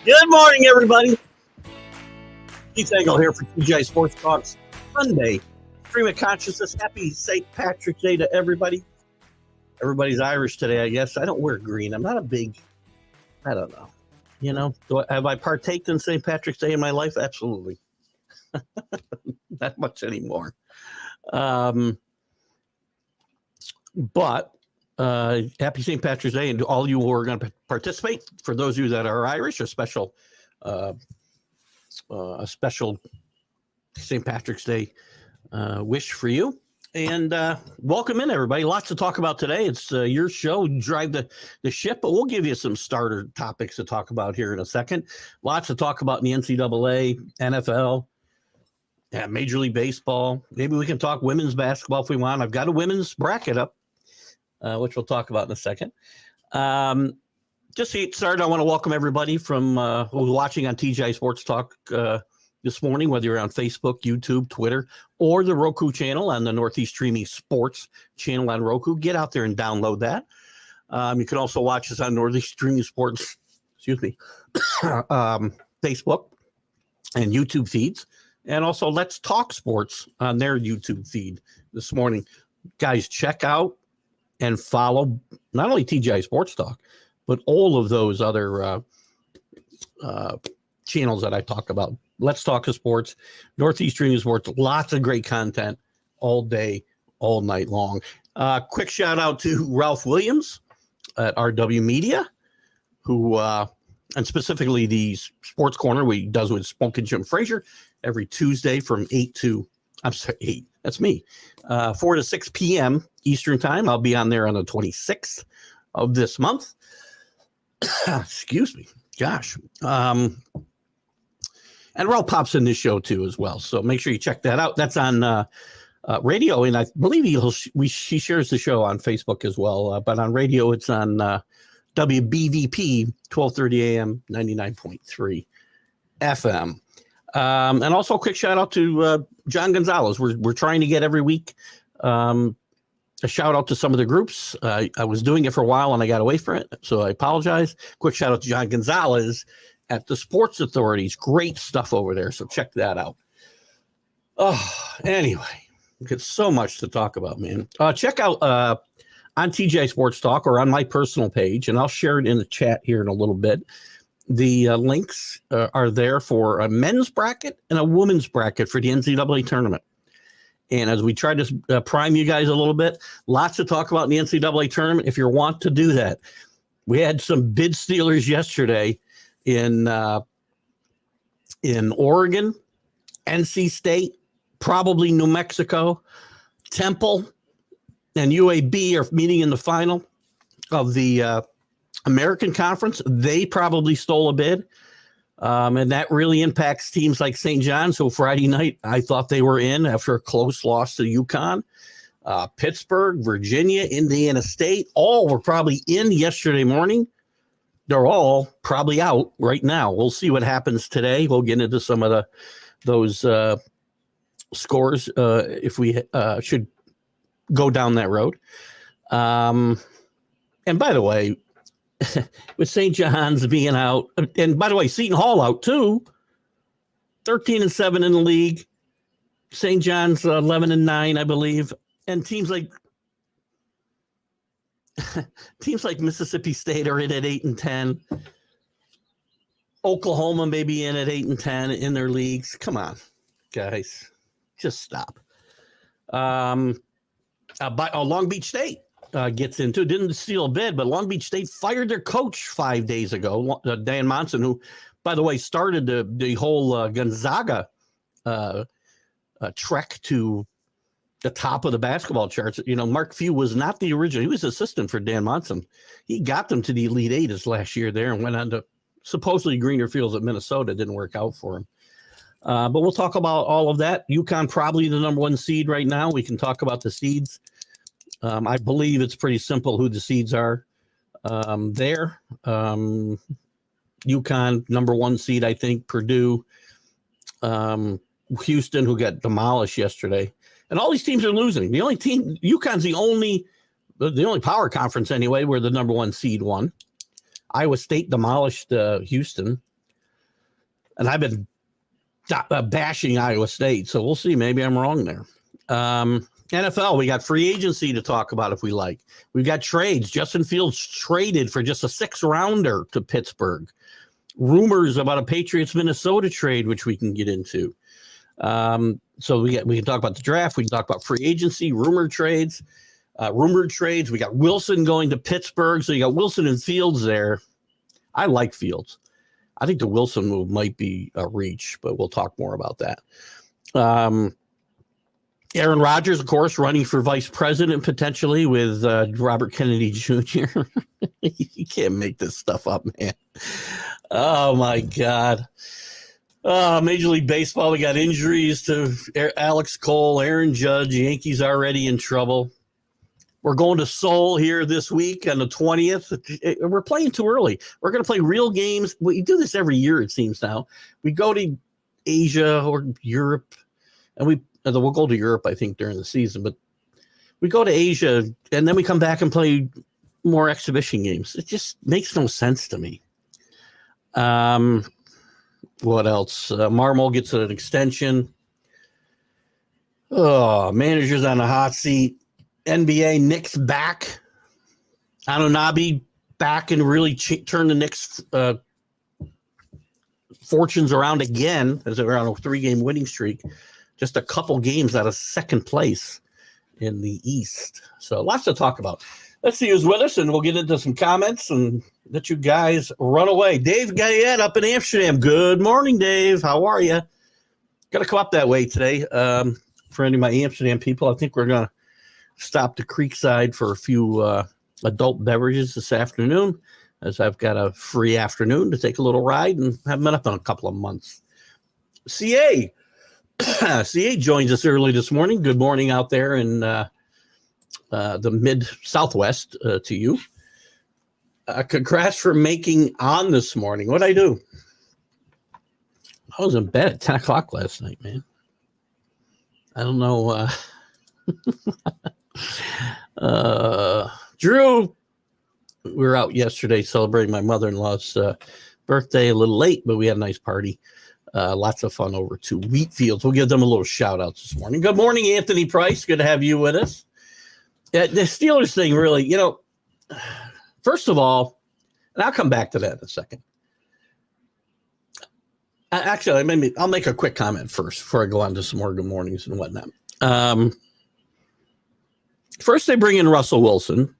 Good morning, everybody. Keith Engle here for TGI Sports Talks Sunday. Stream of consciousness. Happy St. Patrick's Day to everybody. Everybody's Irish today, I guess. I don't wear green. I'm not a big, I don't know. You know, have I partaked in St. Patrick's Day in my life? Absolutely. Not much anymore. But happy St. Patrick's Day, and to all you who are going to participate. For those of you that are Irish, a special St. Patrick's Day wish for you. And welcome in, everybody. Lots to talk about today. It's your show. Drive the ship, but we'll give you some starter topics to talk about here in a second. Lots to talk about in the NCAA, NFL, Major League Baseball. Maybe we can talk women's basketball if we want. I've got a women's bracket up, which we'll talk about in a second. Just to get started, I want to welcome everybody from who's watching on TGI Sports Talk this morning, whether you're on Facebook, YouTube, Twitter, or the Roku channel on the Northeast Streaming Sports channel on Roku. Get out there and download that. You can also watch us on Northeast Streaming Sports, Facebook and YouTube feeds. And also Let's Talk Sports on their YouTube feed this morning. Guys, check out and follow not only TGI Sports Talk, but all of those other channels that I talk about. Let's Talk Sports, Northeast Streaming Sports, lots of great content all day, all night long. Quick shout out to Ralph Williams at RW Media, who, and specifically the Sports Corner we does with Spunk and Jim Frazier every Tuesday from 8, that's me, 4 to 6 p.m. Eastern Time. I'll be on there on the 26th of this month. Excuse me. Gosh. And Ralph pops in this show too as well. So make sure you check that out. That's on radio. And I believe she shares the show on Facebook as well. But on radio, it's on WBVP, 1230 AM, 99.3 FM. And also a quick shout out to John Gonzalez. We're trying to get every week a shout out to some of the groups. I was doing it for a while and I got away from it, so I apologize. Quick shout out to John Gonzalez at the Sports Authorities. Great stuff over there, so check that out. Anyway, we got so much to talk about, man. Check out on TGI Sports Talk or on my personal page, and I'll share it in the chat here in a little bit. The links are there for a men's bracket and a women's bracket for the NCAA tournament. And as we try to prime you guys a little bit, lots to talk about in the NCAA tournament if you want to do that. We had some bid stealers yesterday in Oregon, NC State, probably New Mexico, Temple, and UAB are meeting in the final of the American Conference. They probably stole a bid. And that really impacts teams like St. John's. So Friday night, I thought they were in after a close loss to UConn. Pittsburgh, Virginia, Indiana State, all were probably in yesterday morning. They're all probably out right now. We'll see what happens today. We'll get into some of those scores if we should go down that road. And by the way, with St. John's being out, and by the way, Seton Hall out too, 13-7 in the league. St. John's 11-9, I believe, and teams like Mississippi State are in at 8-10. Oklahoma may be in at 8-10 in their leagues. Come on, guys, just stop. Long Beach State gets into, didn't steal a bid, but Long Beach State fired their coach 5 days ago, Dan Monson, who, by the way, started the whole Gonzaga trek to the top of the basketball charts. You know, Mark Few was not the original. He was assistant for Dan Monson. He got them to the Elite Eight his last year there and went on to supposedly greener fields at Minnesota. Didn't work out for him. But we'll talk about all of that. UConn probably the number 1 seed right now. We can talk about the seeds. I believe it's pretty simple who the seeds are there. UConn, number 1 seed, I think. Purdue, Houston, who got demolished yesterday. And all these teams are losing. The only team, UConn's the only power conference anyway, where the number 1 seed won. Iowa State demolished Houston. And I've been bashing Iowa State, so we'll see. Maybe I'm wrong there. NFL, we got free agency to talk about if we like. We've got trades. Justin Fields traded for just a 6-rounder to Pittsburgh. Rumors about a Patriots-Minnesota trade, which we can get into. So we can talk about the draft. We can talk about free agency, rumored trades. We got Wilson going to Pittsburgh. So you got Wilson and Fields there. I like Fields. I think the Wilson move might be a reach, but we'll talk more about that. Aaron Rodgers, of course, running for vice president potentially with Robert Kennedy Jr. You can't make this stuff up, man. Oh, my God. Major League Baseball, we got injuries to Alex Cole, Aaron Judge. Yankees already in trouble. We're going to Seoul here this week on the 20th. We're playing too early. We're going to play real games. We do this every year, it seems now. We go to Asia or Europe, and we'll go to Europe, I think, during the season. But we go to Asia, and then we come back and play more exhibition games. It just makes no sense to me. What else? Marmol gets an extension. Oh, managers on the hot seat. NBA, Knicks back. Anunoby back and really turn the Knicks fortunes around again as they're on a 3-game winning streak. Just a couple games out of second place in the East. So lots to talk about. Let's see who's with us, and we'll get into some comments and let you guys run away. Dave Gayette up in Amsterdam. Good morning, Dave. How are you? Got to come up that way today. For any of my Amsterdam people, I think we're going to stop to Creekside for a few adult beverages this afternoon, as I've got a free afternoon to take a little ride and haven't been up in a couple of months. CA joins us early this morning. Good morning out there in the mid-southwest to you. Congrats for making on this morning. What'd I do? I was in bed at 10 o'clock last night, man. I don't know. Drew, we were out yesterday celebrating my mother-in-law's birthday, a little late, but we had a nice party. Lots of fun over to Wheatfields. We'll give them a little shout out this morning. Good morning, Anthony Price. Good to have you with us. The Steelers thing, really, first of all, and I'll come back to that in a second. Actually, I'll make a quick comment first before I go on to some more good mornings and whatnot. First, they bring in Russell Wilson.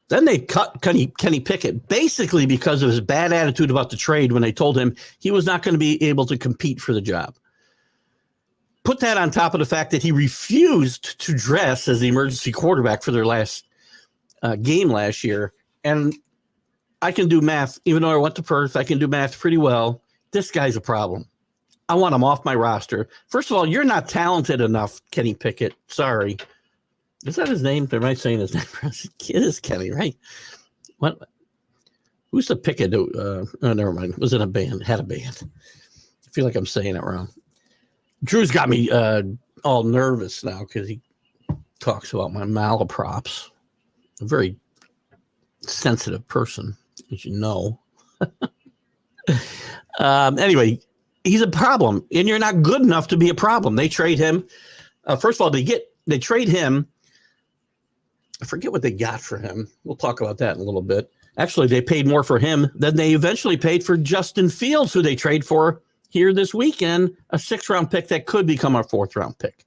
Then they cut Kenny Pickett, basically because of his bad attitude about the trade when they told him he was not going to be able to compete for the job. Put that on top of the fact that he refused to dress as the emergency quarterback for their last game last year. And I can do math, even though I went to Perth, I can do math pretty well. This guy's a problem. I want him off my roster. First of all, you're not talented enough, Kenny Pickett. Sorry. Is that his name? Am I saying his name? It is Kenny, right? What? Who's the Pickett? Oh, never mind. Was in a band. Had a band. I feel like I'm saying it wrong. Drew's got me all nervous now because he talks about my malaprops. A very sensitive person, as you know. Anyway, he's a problem, and you're not good enough to be a problem. They trade him. First of all, they trade him. I forget what they got for him. We'll talk about that in a little bit. Actually, they paid more for him than they eventually paid for Justin Fields, who they trade for here this weekend, a 6th-round pick that could become a 4th-round pick.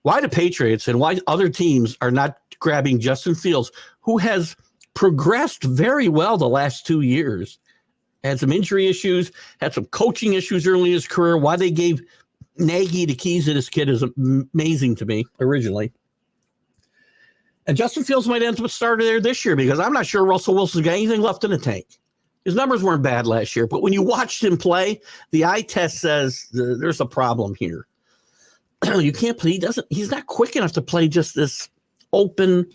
Why the Patriots and why other teams are not grabbing Justin Fields, who has progressed very well the last 2 years, had some injury issues, had some coaching issues early in his career. Why they gave Nagy the keys to this kid is amazing to me originally. And Justin Fields might end up starting there this year because I'm not sure Russell Wilson's got anything left in the tank. His numbers weren't bad last year, but when you watched him play, the eye test says there's a problem here. You can't play. He's not quick enough to play just this open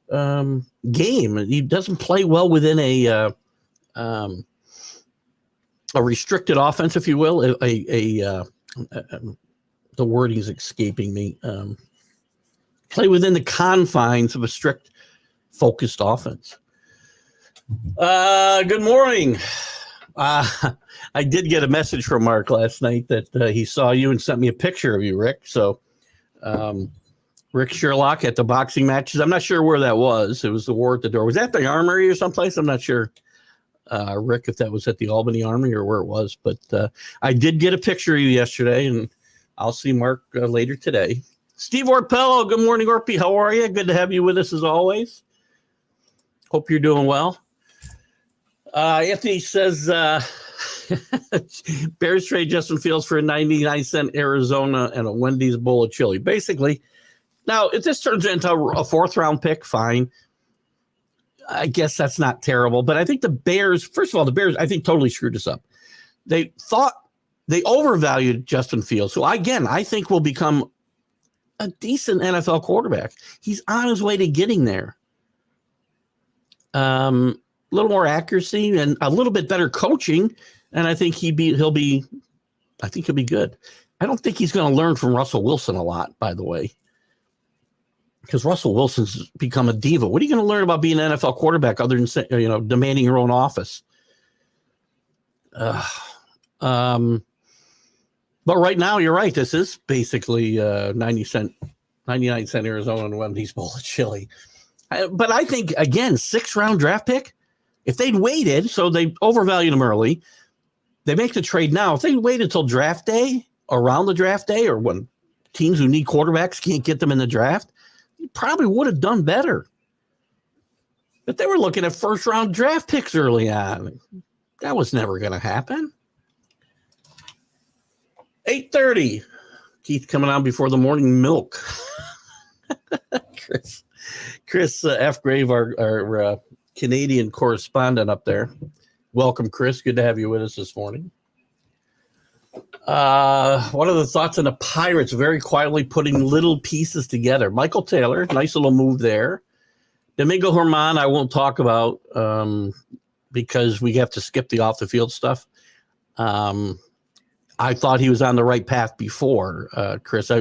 game. He doesn't play well within a restricted offense, if you will. The wording is escaping me. Play within the confines of a strict, focused offense. Good morning. I did get a message from Mark last night that he saw you and sent me a picture of you, Rick. So, Rick Sherlock at the boxing matches. I'm not sure where that was. It was the War at the Door. Was that the Armory or someplace? I'm not sure, Rick, if that was at the Albany Armory or where it was. But I did get a picture of you yesterday, and I'll see Mark later today. Steve Orpello, good morning, Orpy. How are you? Good to have you with us as always. Hope you're doing well. Anthony says Bears trade Justin Fields for a 99-cent Arizona and a Wendy's bowl of chili. Basically, now if this turns into a fourth-round pick, fine. I guess that's not terrible. But I think the Bears, first of all, I think totally screwed us up. They thought they overvalued Justin Fields. So again, I think will become a decent NFL quarterback. He's on his way to getting there. A little more accuracy and a little bit better coaching, and I think he'll be good. I don't think he's going to learn from Russell Wilson a lot, by the way, because Russell Wilson's become a diva. What are you going to learn about being an NFL quarterback other than demanding your own office? But right now, you're right. This is basically 99-cent Arizona and Wendy's bowl of chili. But I think, again, 6th-round draft pick, if they'd waited, so they overvalued him early, they make the trade now. If they waited until draft day, around the draft day, or when teams who need quarterbacks can't get them in the draft, you probably would have done better. But they were looking at 1st-round draft picks early on. That was never going to happen. 8:30. Keith coming on before the morning milk. Chris F. Grave, our Canadian correspondent up there. Welcome, Chris. Good to have you with us this morning. What are the thoughts on the Pirates very quietly putting little pieces together? Michael Taylor, nice little move there. Domingo Germán, I won't talk about because we have to skip the off-the-field stuff. I thought he was on the right path before, Chris.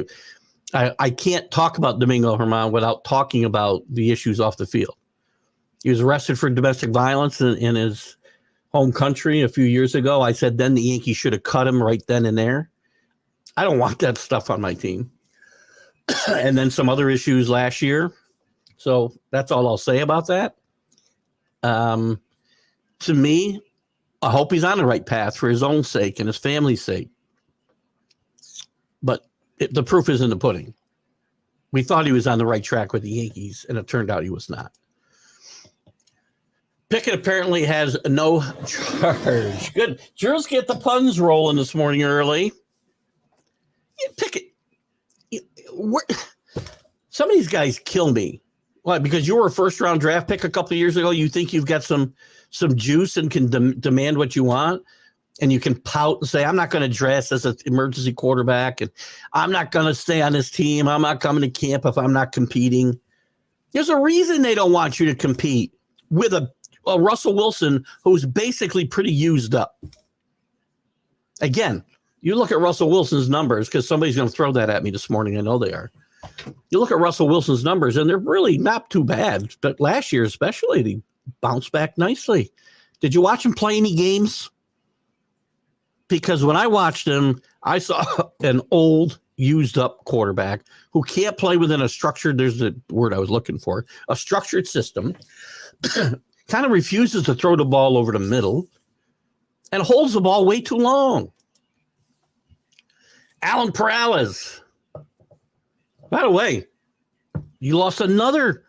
I can't talk about Domingo Germán without talking about the issues off the field. He was arrested for domestic violence in his home country a few years ago. I said then the Yankees should have cut him right then and there. I don't want that stuff on my team. And then some other issues last year. So that's all I'll say about that. To me, I hope he's on the right path for his own sake and his family's sake. But the proof is in the pudding. We thought he was on the right track with the Yankees, and it turned out he was not. Pickett apparently has no charge. Good. Jules get the puns rolling this morning early. Yeah, Pickett. Some of these guys kill me. Why? Because you were a 1st-round draft pick a couple of years ago. You think you've got some juice and can demand what you want, and you can pout and say, I'm not going to dress as an emergency quarterback, and I'm not going to stay on this team. I'm not coming to camp if I'm not competing. There's a reason they don't want you to compete with a Russell Wilson who's basically pretty used up. Again, you look at Russell Wilson's numbers, because somebody's going to throw that at me this morning. I know they are. You look at Russell Wilson's numbers, and they're really not too bad. But last year especially, he bounced back nicely. Did you watch him play any games? Because when I watched him, I saw an old, used-up quarterback who can't play within a structured, there's the word I was looking for, a structured system, kind of refuses to throw the ball over the middle, and holds the ball way too long. Alan Perales. By the way, you lost another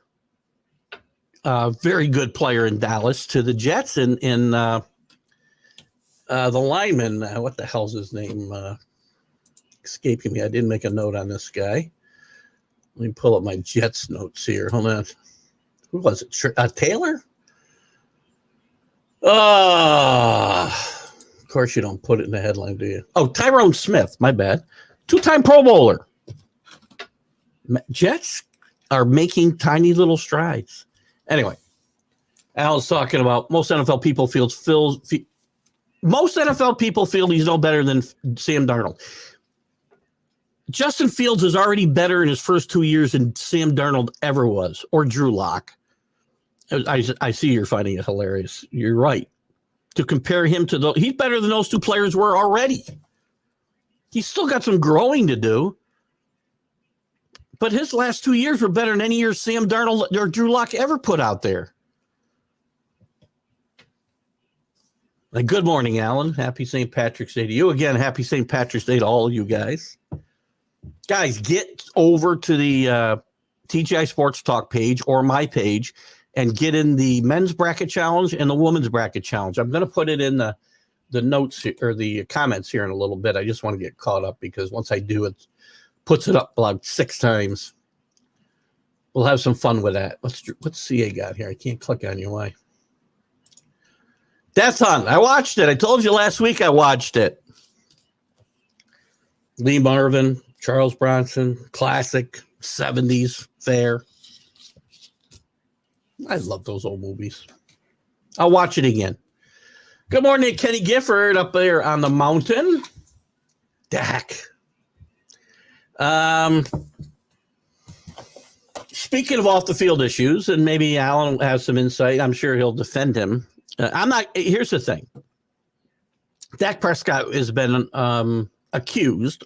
very good player in Dallas to the Jets in the lineman. What the hell's his name? Escaping me. I didn't make a note on this guy. Let me pull up my Jets notes here. Hold on. Who was it? Taylor? Of course you don't put it in the headline, do you? Oh, Tyrone Smith. My bad. 2-time Pro Bowler. Jets are making tiny little strides. Anyway, Al's talking about most NFL people feel he's no better than Sam Darnold. Justin Fields is already better in his first 2 years than Sam Darnold ever was, or Drew Lock. I see you're finding it hilarious. You're right. to compare him to those. He's better than those two players were already. He's still got some growing to do. But his last 2 years were better than any year Sam Darnold or Drew Lock ever put out there. And good morning, Alan. Happy St. Patrick's Day to you. Again, happy St. Patrick's Day to all of you guys. Guys, get over to the TGI Sports Talk page or my page and get in the men's bracket challenge and the women's bracket challenge. I'm going to put it in the notes or the comments here in a little bit. I just want to get caught up because once I do, it puts it up about 6 times. We'll have some fun with that. What's CA got here? I can't click on you. Why? Death Hunt. I watched it. I told you last week I watched it. Lee Marvin, Charles Bronson, classic, 70s fair. I love those old movies. I'll watch it again. Good morning, Kenny Gifford up there on the mountain. Dak. Speaking of off the field issues, and maybe Alan has some insight, I'm sure he'll defend him. Here's the thing. Dak Prescott has been only accused,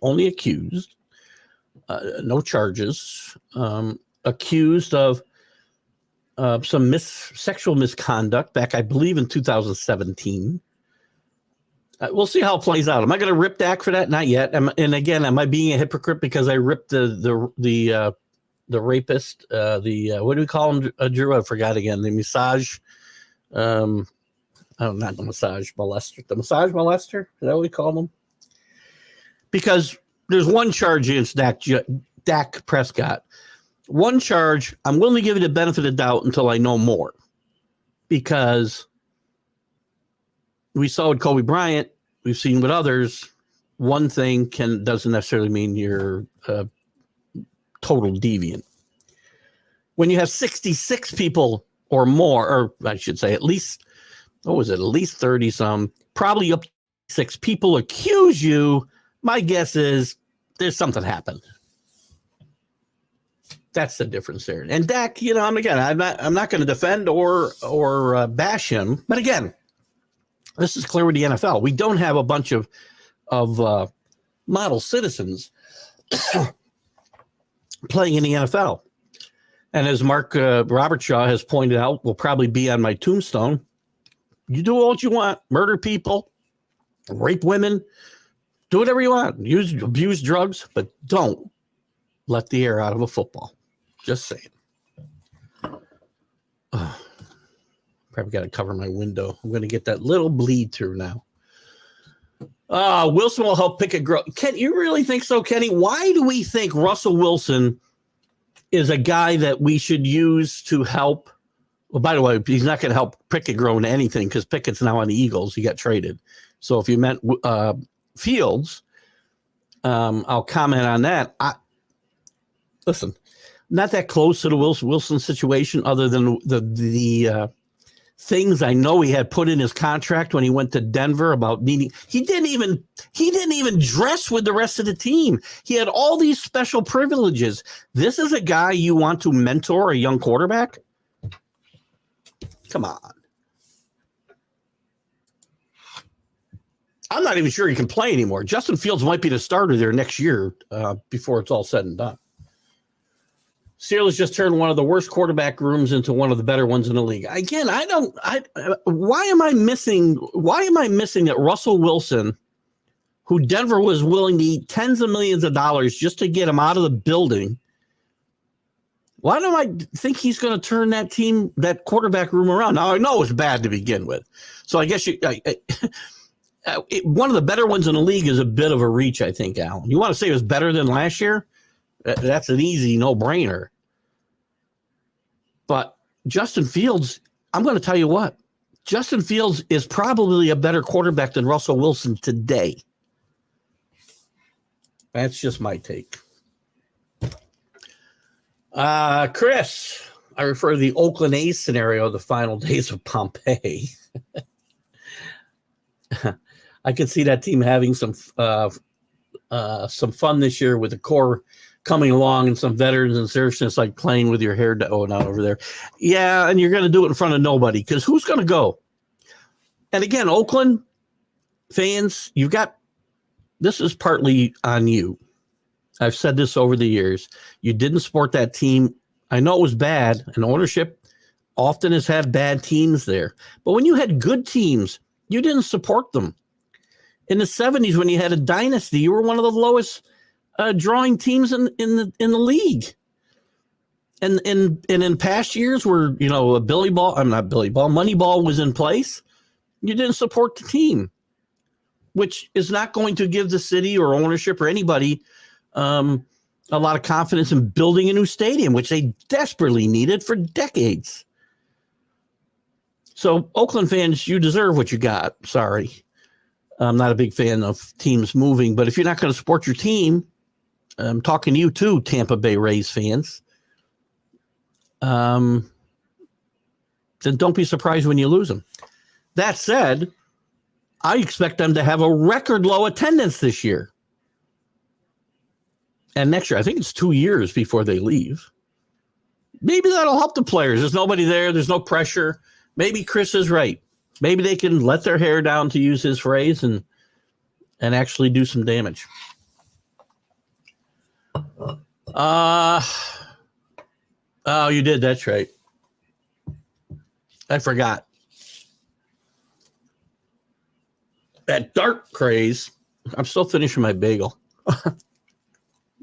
no charges, accused of some sexual misconduct back, I believe, in 2017. We'll see how it plays out. Am I going to rip Dak for that? Not yet. And again, am I being a hypocrite because I ripped the rapist? What do we call him, Drew? I forgot again. The massage. Not the massage molester. The massage molester. Is that what we call them? Because there's one charge against Dak Prescott. One charge, I'm willing to give it the benefit of the doubt until I know more. Because we saw with Kobe Bryant, we've seen with others, one thing doesn't necessarily mean you're a total deviant. When you have 66 people or more, or I should say at least 30 some, probably up to 6 people accuse you, my guess is there's something happened. That's the difference there. And Dak, I'm not going to defend or bash him. But again, this is clear with the NFL. We don't have a bunch of model citizens playing in the NFL. And as Mark Robertshaw has pointed out, will probably be on my tombstone. You do what you want. Murder people, rape women, do whatever you want. Abuse drugs, but don't let the air out of a football. Just saying. Oh, probably got to cover my window. I'm going to get that little bleed through now. Wilson will help Pickett grow. Ken, you really think so, Kenny? Why do we think Russell Wilson is a guy that we should use to help? Well, by the way, he's not going to help Pickett grow into anything because Pickett's now on the Eagles. He got traded. So if you meant Fields, I'll comment on that. Listen, not that close to the Wilson situation, other than the things I know he had put in his contract when he went to Denver about needing. He didn't even dress with the rest of the team. He had all these special privileges. This is a guy you want to mentor a young quarterback? Come on. I'm not even sure he can play anymore. Justin Fields might be the starter there next year before it's all said and done. Steelers just turned one of the worst quarterback rooms into one of the better ones in the league. Again, why am I missing that Russell Wilson, who Denver was willing to eat tens of millions of dollars just to get him out of the building, why do I think he's going to turn that quarterback room around? Now, I know it's bad to begin with. So I guess one of the better ones in the league is a bit of a reach, I think, Alan. You want to say it was better than last year? That's an easy no-brainer. But Justin Fields, I'm going to tell you what. Justin Fields is probably a better quarterback than Russell Wilson today. That's just my take. Chris, I refer to the Oakland A's scenario, the final days of Pompeii. I could see that team having some fun this year with the core coming along and some veterans and seriousness, like playing with your hair down over there. Yeah, and you're going to do it in front of nobody because who's going to go? And again, Oakland fans, this is partly on you. I've said this over the years. You didn't support that team. I know it was bad, and ownership often has had bad teams there. But when you had good teams, you didn't support them. In the 70s, when you had a dynasty, you were one of the lowest drawing teams in the league. And in past years where, Moneyball was in place, you didn't support the team, which is not going to give the city or ownership or anybody a lot of confidence in building a new stadium, which they desperately needed for decades. So Oakland fans, you deserve what you got. Sorry. I'm not a big fan of teams moving, but if you're not going to support your team, I'm talking to you too, Tampa Bay Rays fans. Then don't be surprised when you lose them. That said, I expect them to have a record low attendance this year. And next year, I think it's 2 years before they leave. Maybe that'll help the players. There's nobody there. There's no pressure. Maybe Chris is right. Maybe they can let their hair down, to use his phrase, and actually do some damage. Oh, you did. That's right. I forgot. That dark craze. I'm still finishing my bagel.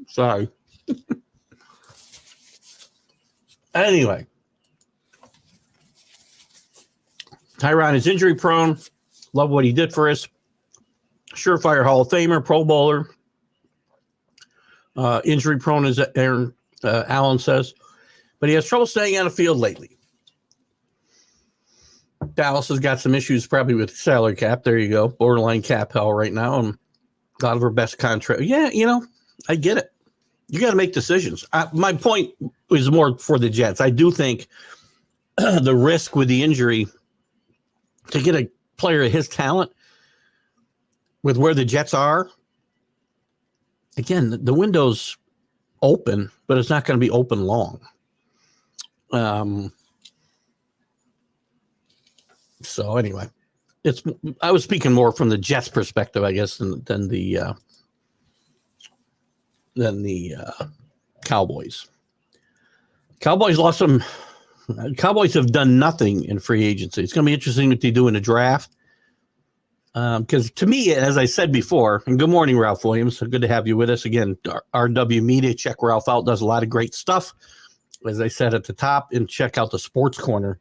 Sorry. Anyway. Tyron is injury prone. Love what he did for us. Surefire Hall of Famer, Pro Bowler. Injury prone, as Aaron Allen says. But he has trouble staying on the field lately. Dallas has got some issues probably with salary cap. There you go. Borderline cap hell right now. And a lot of her best contract. Yeah, I get it. You got to make decisions. My point is more for the Jets. I do think the risk with the injury to get a player of his talent with where the Jets are, again, the window's open, but it's not going to be open long. So anyway, I was speaking more from the Jets perspective, I guess, than the Cowboys. Cowboys lost some. Cowboys have done nothing in free agency. It's going to be interesting what they do in the draft. Because to me, as I said before, and good morning, Ralph Williams. So good to have you with us again. RW Media, check Ralph out. Does a lot of great stuff. As I said at the top, and check out the Sports Corner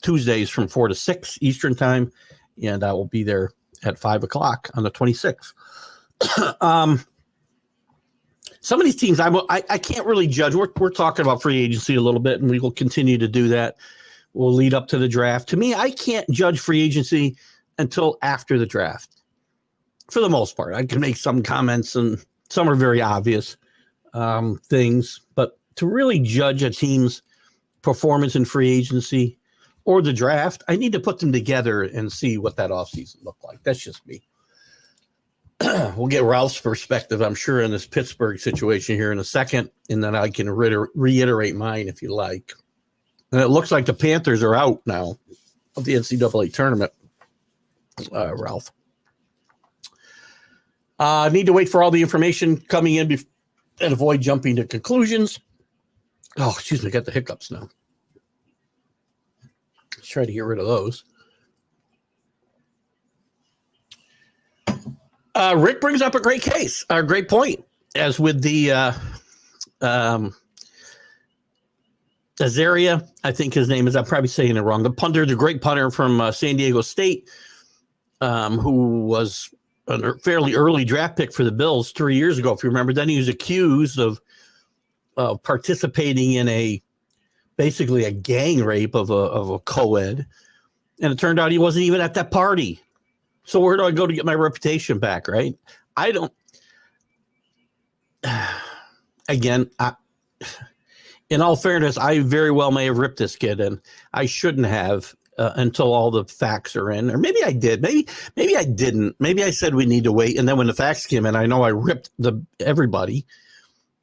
Tuesdays from 4 to 6 Eastern time, and I will be there at 5 o'clock on the 26th. Some of these teams, I can't really judge. We're talking about free agency a little bit, and we will continue to do that. We'll lead up to the draft. To me, I can't judge free agency until after the draft. For the most part, I can make some comments, and some are very obvious things. But to really judge a team's performance in free agency or the draft, I need to put them together and see what that offseason looked like. That's just me. We'll get Ralph's perspective, I'm sure, in this Pittsburgh situation here in a second, and then I can reiterate mine if you like. And it looks like the Panthers are out now of the NCAA tournament, Ralph. Need to wait for all the information coming in and avoid jumping to conclusions. Oh, excuse me, I got the hiccups now. Let's try to get rid of those. Rick brings up a great case, a great point, as with the Azaria, I think his name is, I'm probably saying it wrong, the punter, the great punter from San Diego State, who was a fairly early draft pick for the Bills 3 years ago, if you remember. Then he was accused of participating in basically a gang rape of a co-ed, and it turned out he wasn't even at that party. So where do I go to get my reputation back, right? Again, in all fairness, I very well may have ripped this kid, and I shouldn't have until all the facts are in. Or maybe I did. Maybe I didn't. Maybe I said we need to wait, and then when the facts came in, I know I ripped everybody.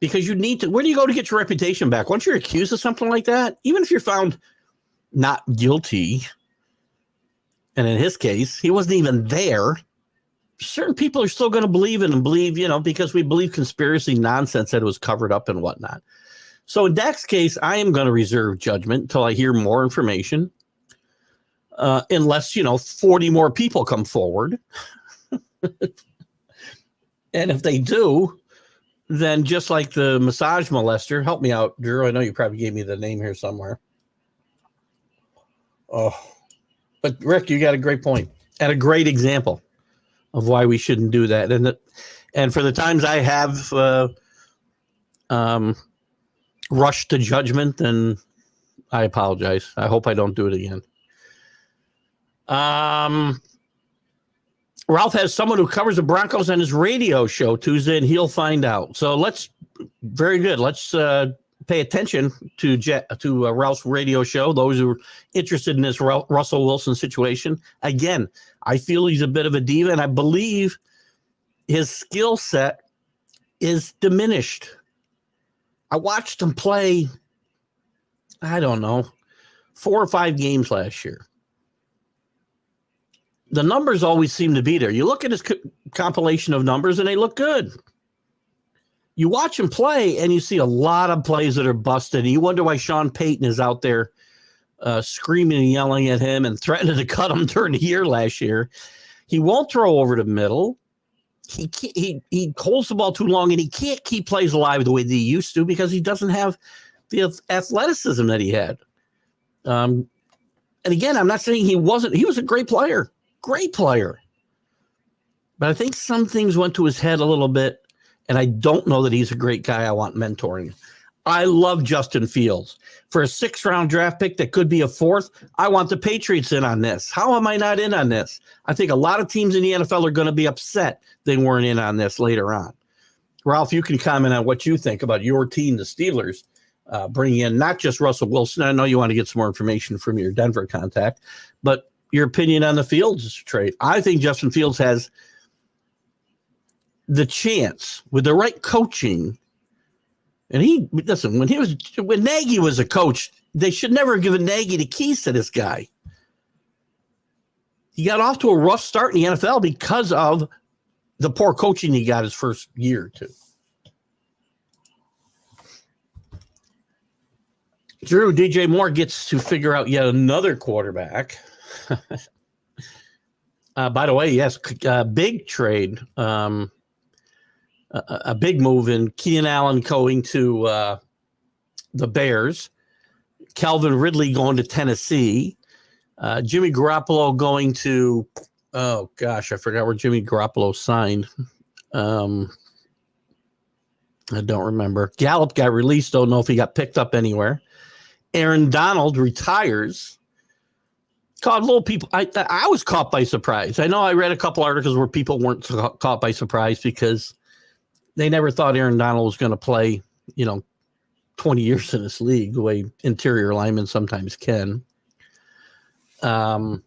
Because you need to, where do you go to get your reputation back? Once you're accused of something like that, even if you're found not guilty, and in his case, he wasn't even there, certain people are still going to believe it and believe, because we believe conspiracy nonsense that it was covered up and whatnot. So in Dak's case, I am going to reserve judgment until I hear more information, unless, 40 more people come forward. And if they do, then just like the massage molester, help me out, Drew. I know you probably gave me the name here somewhere. Oh, but Rick, you got a great point and a great example of why we shouldn't do that. And for the times I have rushed to judgment, then I apologize. I hope I don't do it again. Ralph has someone who covers the Broncos on his radio show Tuesday, and he'll find out. So very good. Let's pay attention to Ralph's radio show. Those who are interested in this Russell Wilson situation. Again, I feel he's a bit of a diva, and I believe his skill set is diminished. I watched him play, I don't know, 4 or 5 games last year. The numbers always seem to be there. You look at his compilation of numbers and they look good. You watch him play and you see a lot of plays that are busted. And you wonder why Sean Payton is out there screaming and yelling at him and threatening to cut him during the year last year. He won't throw over the middle. He holds the ball too long, and he can't keep plays alive the way that he used to because he doesn't have the athleticism that he had. And again, I'm not saying he wasn't. He was a great player. Great player. But I think some things went to his head a little bit, and I don't know that he's a great guy I want mentoring. I love Justin Fields. For a 6th-round draft pick that could be a 4th, I want the Patriots in on this. How am I not in on this? I think a lot of teams in the NFL are going to be upset they weren't in on this later on. Ralph, you can comment on what you think about your team, the Steelers, bringing in not just Russell Wilson. I know you want to get some more information from your Denver contact, but your opinion on the Fields trade. I think Justin Fields has the chance with the right coaching. And when Nagy was a coach, they should never have given Nagy the keys to this guy. He got off to a rough start in the NFL because of the poor coaching he got his first year or two. Drew, DJ Moore gets to figure out yet another quarterback. By the way, yes, big trade, a big move in Keenan Allen going to the Bears, Calvin Ridley going to Tennessee, Jimmy Garoppolo going to, oh gosh, I forgot where Jimmy Garoppolo signed. I don't remember. Gallup got released. Don't know if he got picked up anywhere. Aaron Donald retires. Caught little people. I was caught by surprise. I know I read a couple articles where people weren't caught by surprise because they never thought Aaron Donald was going to play, 20 years in this league, the way interior linemen sometimes can. And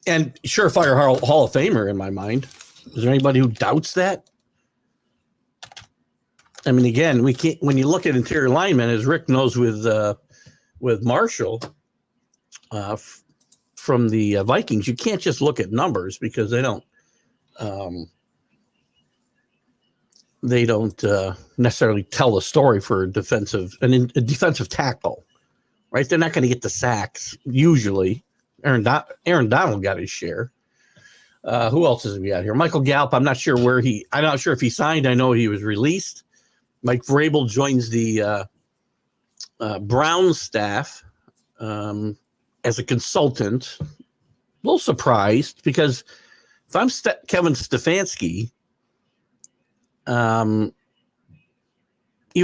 surefire Hall of Famer in my mind. Is there anybody who doubts that? I mean, again, we can't. When you look at interior linemen, as Rick knows with Marshall from the Vikings, you can't just look at numbers because they don't necessarily tell a story for a defensive tackle, right? They're not going to get the sacks usually. Aaron Donald got his share. Who else has we got here? Michael Gallup. I'm not sure if he signed. I know he was released. Mike Vrabel joins the Browns staff as a consultant. A little surprised because if I'm Kevin Stefanski, even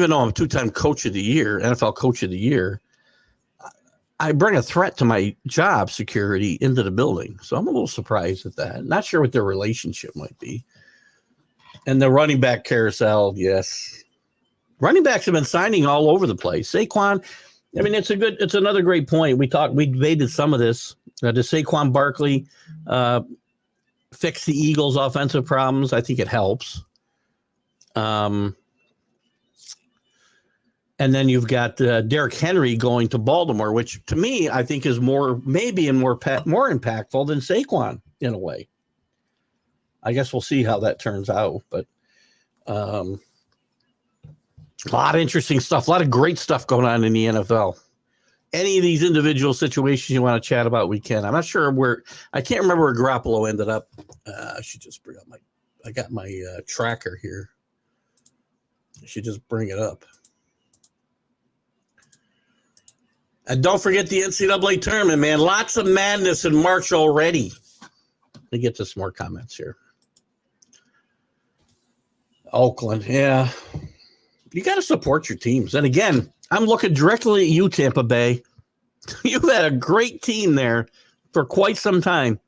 though I'm a 2-time coach of the year, NFL coach of the year, I bring a threat to my job security into the building. So I'm a little surprised at that. Not sure what their relationship might be. And the running back carousel, yes. Running backs have been signing all over the place. Saquon, I mean, it's another great point. We debated some of this. Does Saquon Barkley fix the Eagles' offensive problems? I think it helps. And And then you've got Derrick Henry going to Baltimore, which to me, I think is more impactful than Saquon in a way. I guess we'll see how that turns out. But a lot of interesting stuff, a lot of great stuff going on in the NFL. Any of these individual situations you want to chat about, we can. I'm not sure I can't remember where Garoppolo ended up. I should just bring up I got my tracker here. I should just bring it up. And don't forget the NCAA tournament, man. Lots of madness in March already. Let me get to some more comments here. Oakland, yeah. You got to support your teams. And again, I'm looking directly at you, Tampa Bay. You've had a great team there for quite some time.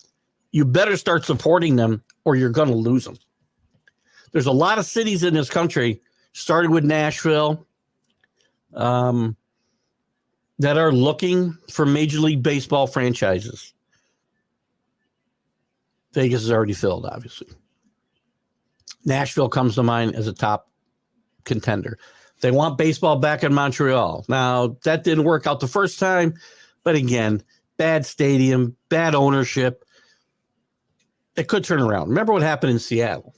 You better start supporting them or you're going to lose them. There's a lot of cities in this country, starting with Nashville, that are looking for Major League Baseball franchises. Vegas is already filled, obviously. Nashville comes to mind as a top contender. They want baseball back in Montreal. Now, that didn't work out the first time, but again, bad stadium, bad ownership. It could turn around. Remember what happened in Seattle.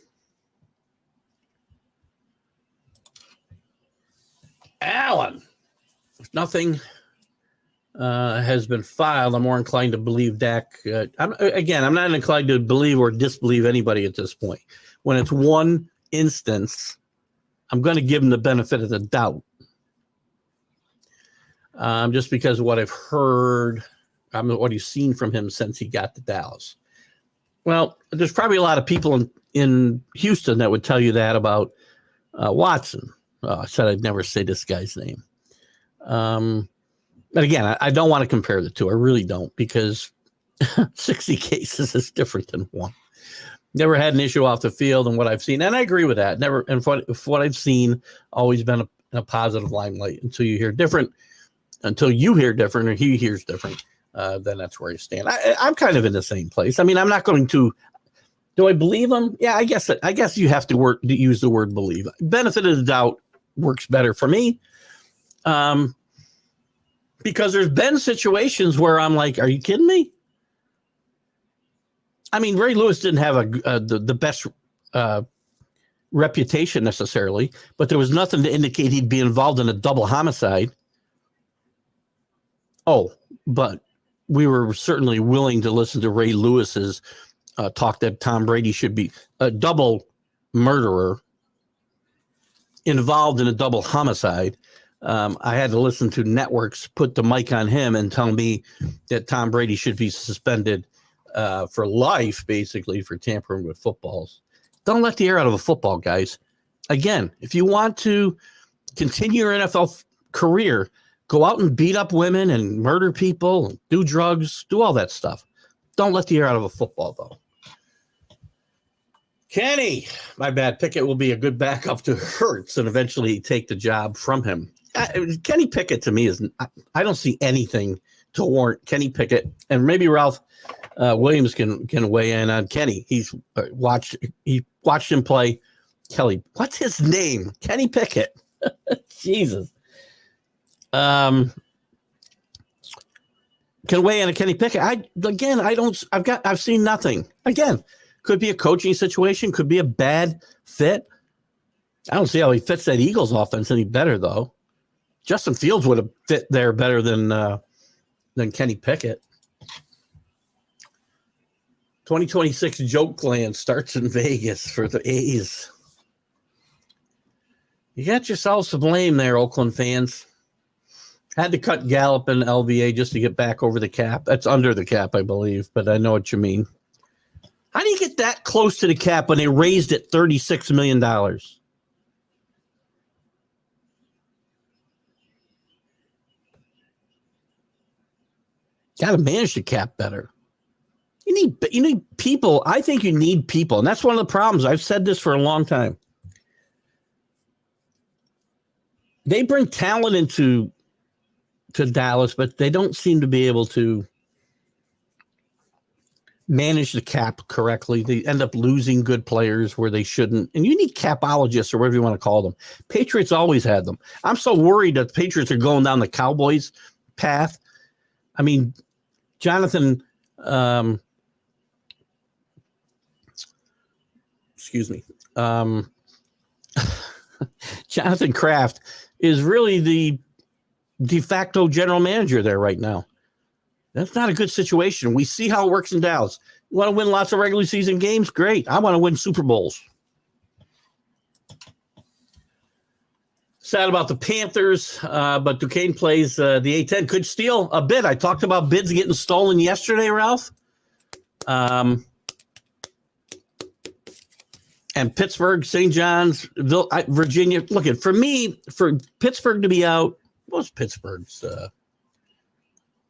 Allen, if nothing has been filed, I'm more inclined to believe Dak. I'm not inclined to believe or disbelieve anybody at this point. When it's one instance, I'm going to give him the benefit of the doubt. Just because of what I've heard, what he's seen from him since he got to Dallas. Well, there's probably a lot of people in Houston that would tell you that about Watson. I said I'd never say this guy's name. But again, I don't want to compare the two. I really don't, because 60 cases is different than one. Never had an issue off the field and what I've seen. And I agree with that. Never. And what I've seen, always been a positive limelight until you hear different, or he hears different. Then that's where you stand. I'm kind of in the same place. I mean, I'm not going to. Do I believe him? Yeah, I guess you have to use the word believe. Benefit of the doubt works better for me. Because there's been situations where I'm like, are you kidding me? I mean, Ray Lewis didn't have the best reputation necessarily, but there was nothing to indicate he'd be involved in a double homicide. Oh, but we were certainly willing to listen to Ray Lewis's talk that Tom Brady should be a double murderer involved in a double homicide. I had to listen to networks put the mic on him and tell me that Tom Brady should be suspended for life, basically, for tampering with footballs. Don't let the air out of a football, guys. Again, if you want to continue your NFL career, go out and beat up women and murder people, and do drugs, do all that stuff. Don't let the air out of a football, though. Kenny, my bad. Pickett will be a good backup to Hurts and eventually take the job from him. Kenny Pickett to me I don't see anything to warrant Kenny Pickett, and maybe Ralph Williams can weigh in on Kenny. He watched him play. Kelly, what's his name? Kenny Pickett. Jesus. Can weigh in on Kenny Pickett. I've seen nothing. Again, could be a coaching situation, could be a bad fit. I don't see how he fits that Eagles offense any better, though. Justin Fields would have fit there better than Kenny Pickett. 2026 Joke Land starts in Vegas for the A's. You got yourselves to blame there, Oakland fans. Had to cut Gallup and LVA just to get back over the cap. That's under the cap, I believe, but I know what you mean. How do you get that close to the cap when they raised it $36 million? Got to manage the cap better. You need people. I think you need people, and that's one of the problems. I've said this for a long time. They bring talent into Dallas, but they don't seem to be able to manage the cap correctly. They end up losing good players where they shouldn't. And you need capologists or whatever you want to call them. Patriots always had them. I'm so worried that the Patriots are going down the Cowboys path. I mean, Jonathan, excuse me, Jonathan Kraft is really the de facto general manager there right now. That's not a good situation. We see how it works in Dallas. You want to win lots of regular season games? Great. I want to win Super Bowls. Sad about the Panthers, but Duquesne plays the A-10. Could steal a bid. I talked about bids getting stolen yesterday, Ralph. And Pittsburgh, St. John's, Virginia. Look, for me, for Pittsburgh to be out, what's Pittsburgh's? Let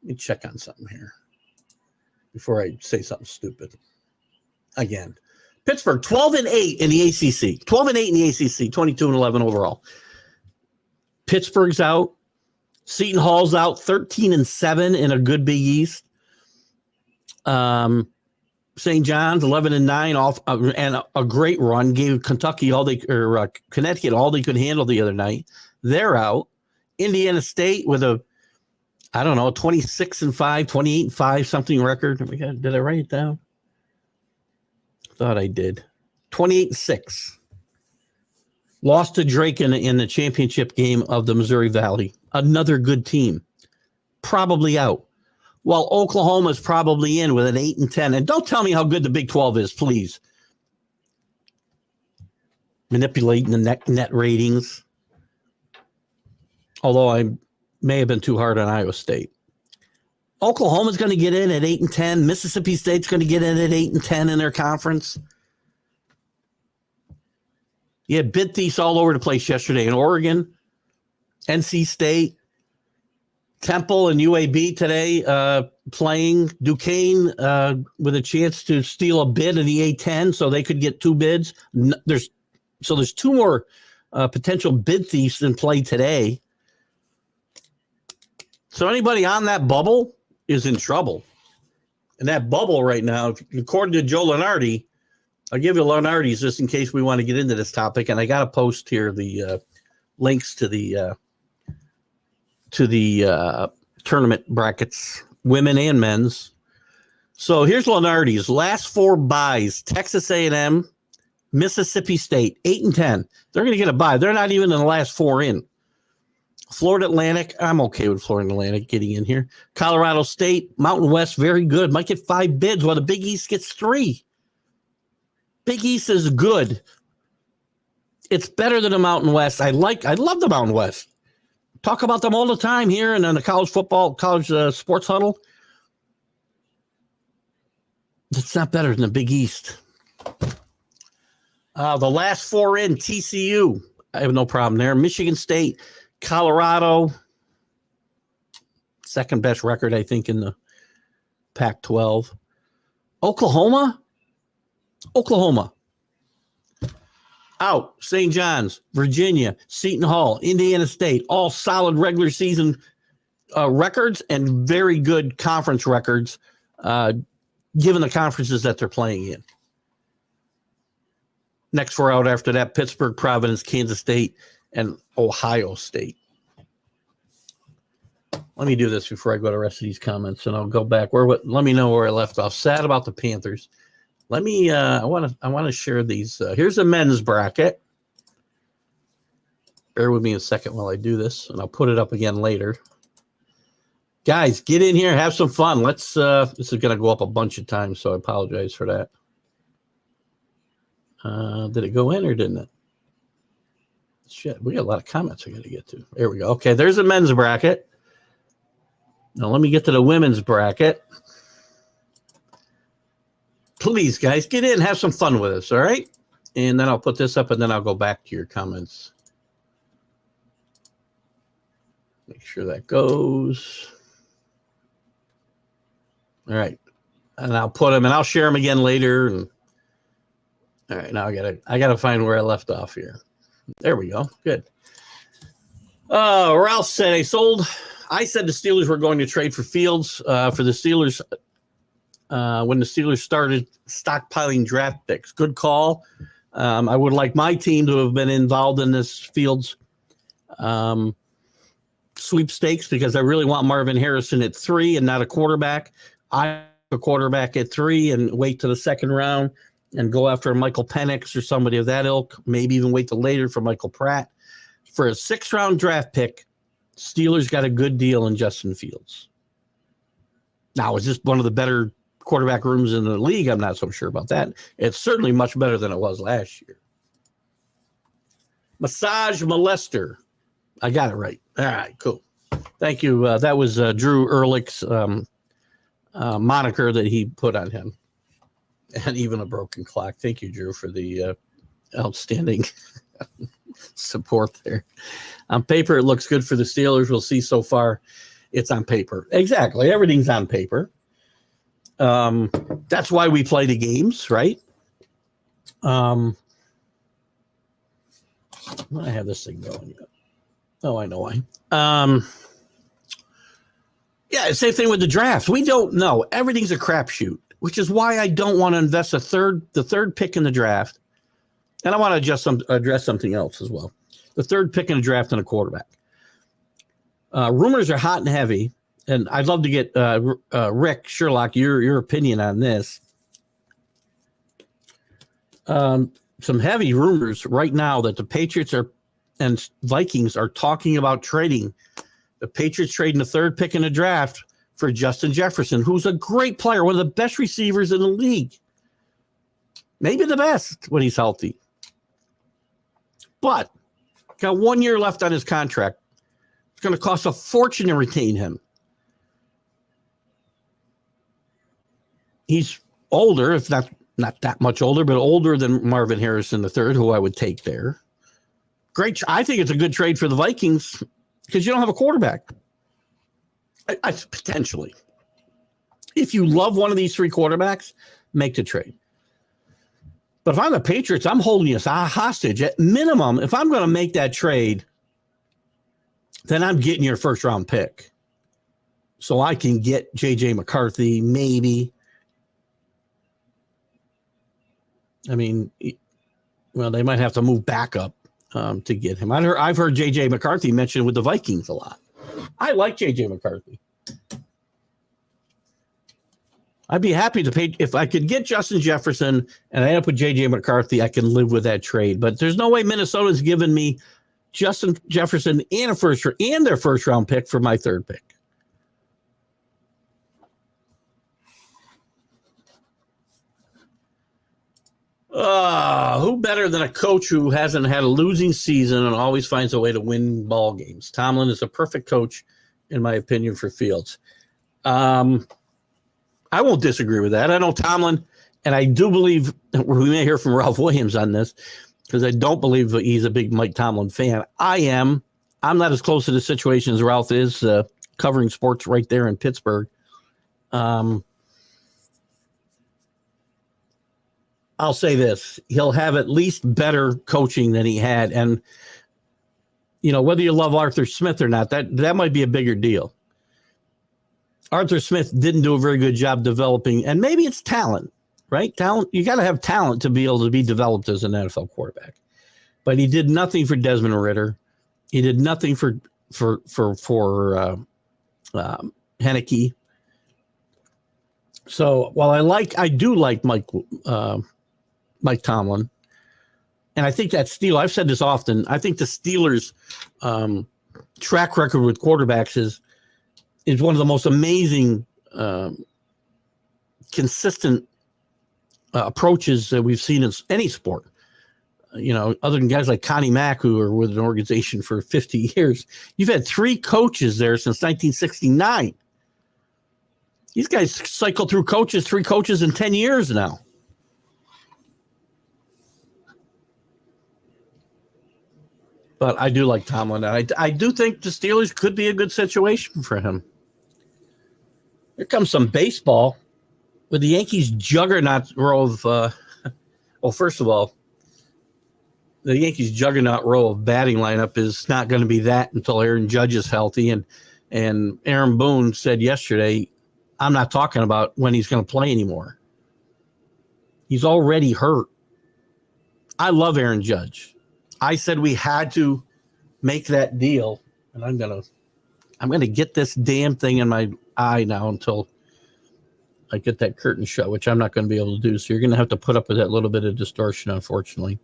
me check on something here before I say something stupid. Again, Pittsburgh 12-8 in the ACC, 12-8 in the ACC, 22-11 overall. Pittsburgh's out. Seton Hall's out, 13-7 in a good Big East. St. John's 11-9 off, and a great run gave Kentucky Connecticut all they could handle the other night. They're out. Indiana State with a 26-5, 28-5 something record. Did I write it down? Thought I did. 28-6. Lost to Drake in the championship game of the Missouri Valley. Another good team. Probably out. While Oklahoma's probably in with an 8-10. And don't tell me how good the Big 12 is, please. Manipulating the net ratings. Although I may have been too hard on Iowa State. Oklahoma's going to get in at 8-10. Mississippi State's going to get in at 8-10 in their conference. You had bid thieves all over the place yesterday in Oregon, NC State, Temple, and UAB today playing. Duquesne with a chance to steal a bid in the A-10 so they could get two bids. There's two more potential bid thieves in play today. So anybody on that bubble is in trouble. And that bubble right now, according to Joe Lunardi, I'll give you Lunardi's just in case we want to get into this topic. And I got to post here the links to the tournament brackets, women and men's. So here's Lunardi's last four buys: Texas A&M, Mississippi State, 8-10. They're going to get a buy. They're not even in the last four in. Florida Atlantic, I'm okay with Florida Atlantic getting in here. Colorado State, Mountain West, very good. Might get 5 bids while the Big East gets 3. Big East is good. It's better than the Mountain West. I love the Mountain West. Talk about them all the time here and on the college sports huddle. It's not better than the Big East. The last four in, TCU, I have no problem there. Michigan State, Colorado, second best record, I think, in the Pac-12. Oklahoma out. St. John's, Virginia, Seton Hall, Indiana State, all solid regular season records and very good conference records, given the conferences that they're playing in. Next four out after that: Pittsburgh, Providence, Kansas State, and Ohio State. Let me do this before I go to the rest of these comments, and I'll go back. Let me know where I left off. Sad about the Panthers. Let me. I want to share these. Here's the men's bracket. Bear with me a second while I do this, and I'll put it up again later. Guys, get in here, have some fun. Let's. This is going to go up a bunch of times, so I apologize for that. Did it go in or didn't it? Shit, we got a lot of comments I got to get to. There we go. Okay, there's the men's bracket. Now let me get to the women's bracket. Please, guys, get in, have some fun with us, all right? And then I'll put this up, and then I'll go back to your comments. Make sure that goes. All right. And I'll put them, and I'll share them again later. And all right, now I gotta find where I left off here. There we go. Good. Ralph said I said the Steelers were going to trade for Fields. For the Steelers, when the Steelers started stockpiling draft picks. Good call. I would like my team to have been involved in this Fields sweepstakes because I really want Marvin Harrison at 3 and not a quarterback. I a quarterback at 3 and wait to the second round and go after Michael Penix or somebody of that ilk, maybe even wait till later for Michael Pratt. For a 6th-round draft pick, Steelers got a good deal in Justin Fields. Now, is this one of the better quarterback rooms in the league? I'm not so sure about that. It's certainly much better than it was last year. Massage molester. I got it right. All right, cool. Thank you. That was Drew Ehrlich's moniker that he put on him. And even a broken clock. Thank you, Drew, for the outstanding support there. On paper, it looks good for the Steelers. We'll see so far. It's on paper. Exactly. Everything's on paper. That's why we play the games, right? I have this thing going. Oh, I know why. Yeah, same thing with the draft. We don't know. Everything's a crapshoot, which is why I don't want to invest the third pick in the draft. And I want to address something else as well. The third pick in the draft and a quarterback. Rumors are hot and heavy, and I'd love to get Rick Sherlock your opinion on this. Some heavy rumors right now that the Patriots and Vikings are talking about trading. The Patriots trading the third pick in the draft for Justin Jefferson, who's a great player, one of the best receivers in the league. Maybe the best when he's healthy. But got 1 year left on his contract. It's going to cost a fortune to retain him. He's older, if not that much older, but older than Marvin Harrison III, who I would take there. Great. I think it's a good trade for the Vikings because you don't have a quarterback. Potentially. If you love one of these 3 quarterbacks, make the trade. But if I'm the Patriots, I'm holding us hostage. At minimum, if I'm going to make that trade, then I'm getting your first-round pick. So I can get J.J. McCarthy, maybe. I mean, well, they might have to move back up to get him. I've heard J.J. McCarthy mentioned with the Vikings a lot. I like J.J. McCarthy. I'd be happy to pay if I could get Justin Jefferson and I end up with J.J. McCarthy. I can live with that trade, but there's no way Minnesota's given me Justin Jefferson and their first round pick for my third pick. Who better than a coach who hasn't had a losing season and always finds a way to win ball games? Tomlin is a perfect coach, in my opinion, for Fields. I won't disagree with that. I know Tomlin, and I do believe we may hear from Ralph Williams on this because I don't believe he's a big Mike Tomlin fan. I am. I'm not as close to the situation as Ralph is, covering sports right there in Pittsburgh. I'll say this. He'll have at least better coaching than he had. And, you know, whether you love Arthur Smith or not, that might be a bigger deal. Arthur Smith didn't do a very good job developing, and maybe it's talent, right? Talent. You got to have talent to be able to be developed as an NFL quarterback. But he did nothing for Desmond Ridder. He did nothing for Heineke. So while I do like Mike Tomlin, and I think that Steelers, I've said this often, I think the Steelers' track record with quarterbacks is one of the most amazing, consistent approaches that we've seen in any sport. You know, other than guys like Connie Mack, who are with an organization for 50 years, you've had 3 coaches there since 1969. These guys cycle through 3 coaches in 10 years now. But I do like Tomlin. I do think the Steelers could be a good situation for him. Here comes some baseball with the Yankees' juggernaut row of, well, first of all, the Yankees' juggernaut row of batting lineup is not going to be that until Aaron Judge is healthy. And Aaron Boone said yesterday I'm not talking about when he's going to play anymore. He's already hurt. I love Aaron Judge. I said we had to make that deal, and I'm gonna get this damn thing in my eye now until I get that curtain shut, which I'm not going to be able to do. So you're going to have to put up with that little bit of distortion, unfortunately.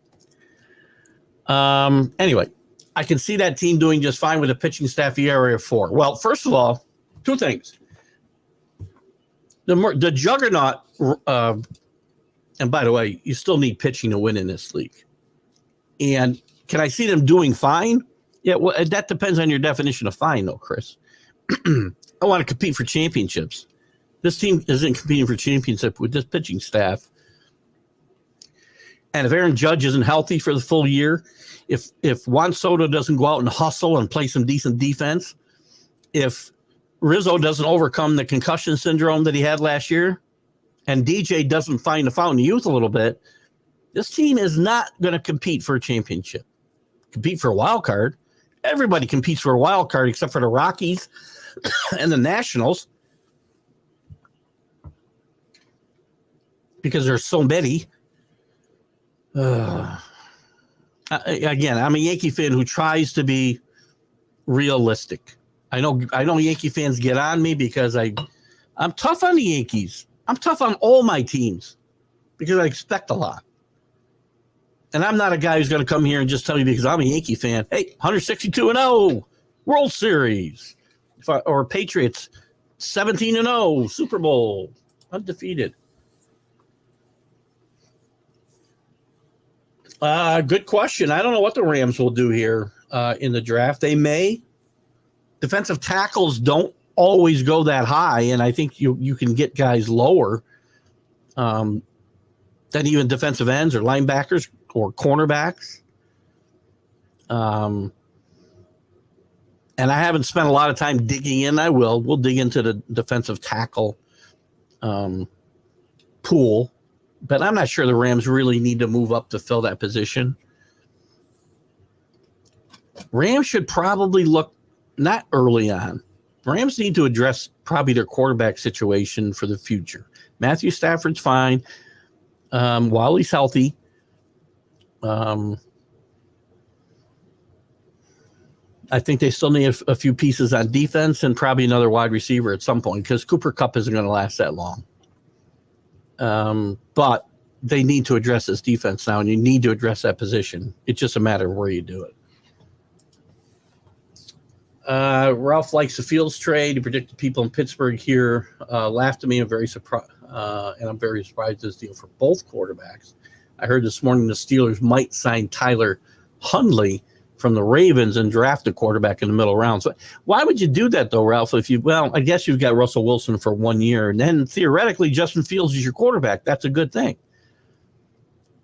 Anyway, I can see that team doing just fine with a pitching staff ERA of 4. Well, first of all, two things. The juggernaut, and by the way, you still need pitching to win in this league. And can I see them doing fine? Yeah, well, that depends on your definition of fine, though, Chris. I want to compete for championships. This team isn't competing for championship with this pitching staff. And if Aaron Judge isn't healthy for the full year, if Juan Soto doesn't go out and hustle and play some decent defense, if Rizzo doesn't overcome the concussion syndrome that he had last year, and DJ doesn't find the fountain of youth a little bit, this team is not going to compete for a championship. Compete for a wild card. Everybody competes for a wild card except for the Rockies and the Nationals, because there's so many. Again, I'm a Yankee fan who tries to be realistic. I know Yankee fans get on me because I'm tough on the Yankees. I'm tough on all my teams because I expect a lot. And I'm not a guy who's going to come here and just tell you because I'm a Yankee fan, hey, 162-0, World Series. Or Patriots, 17-0, Super Bowl, undefeated. Good question. I don't know what the Rams will do here in the draft. They may. Defensive tackles don't always go that high, and I think you can get guys lower than even defensive ends or linebackers or cornerbacks. And I haven't spent a lot of time digging in. We'll dig into the defensive tackle pool. But I'm not sure the Rams really need to move up to fill that position. Rams should probably look not early on. Rams need to address probably their quarterback situation for the future. Matthew Stafford's fine while he's healthy. I think they still need a few pieces on defense and probably another wide receiver at some point because Cooper Kupp isn't going to last that long. But they need to address this defense now, and you need to address that position. It's just a matter of where you do it. Ralph likes the Fields trade. He predicted people in Pittsburgh here laughed at me. I'm very surprised, and I'm very surprised this deal for both quarterbacks. I heard this morning the Steelers might sign Tyler Huntley from the Ravens and draft a quarterback in the middle rounds. So why would you do that, though, Ralph? I guess you've got Russell Wilson for 1 year, and then theoretically Justin Fields is your quarterback. That's a good thing.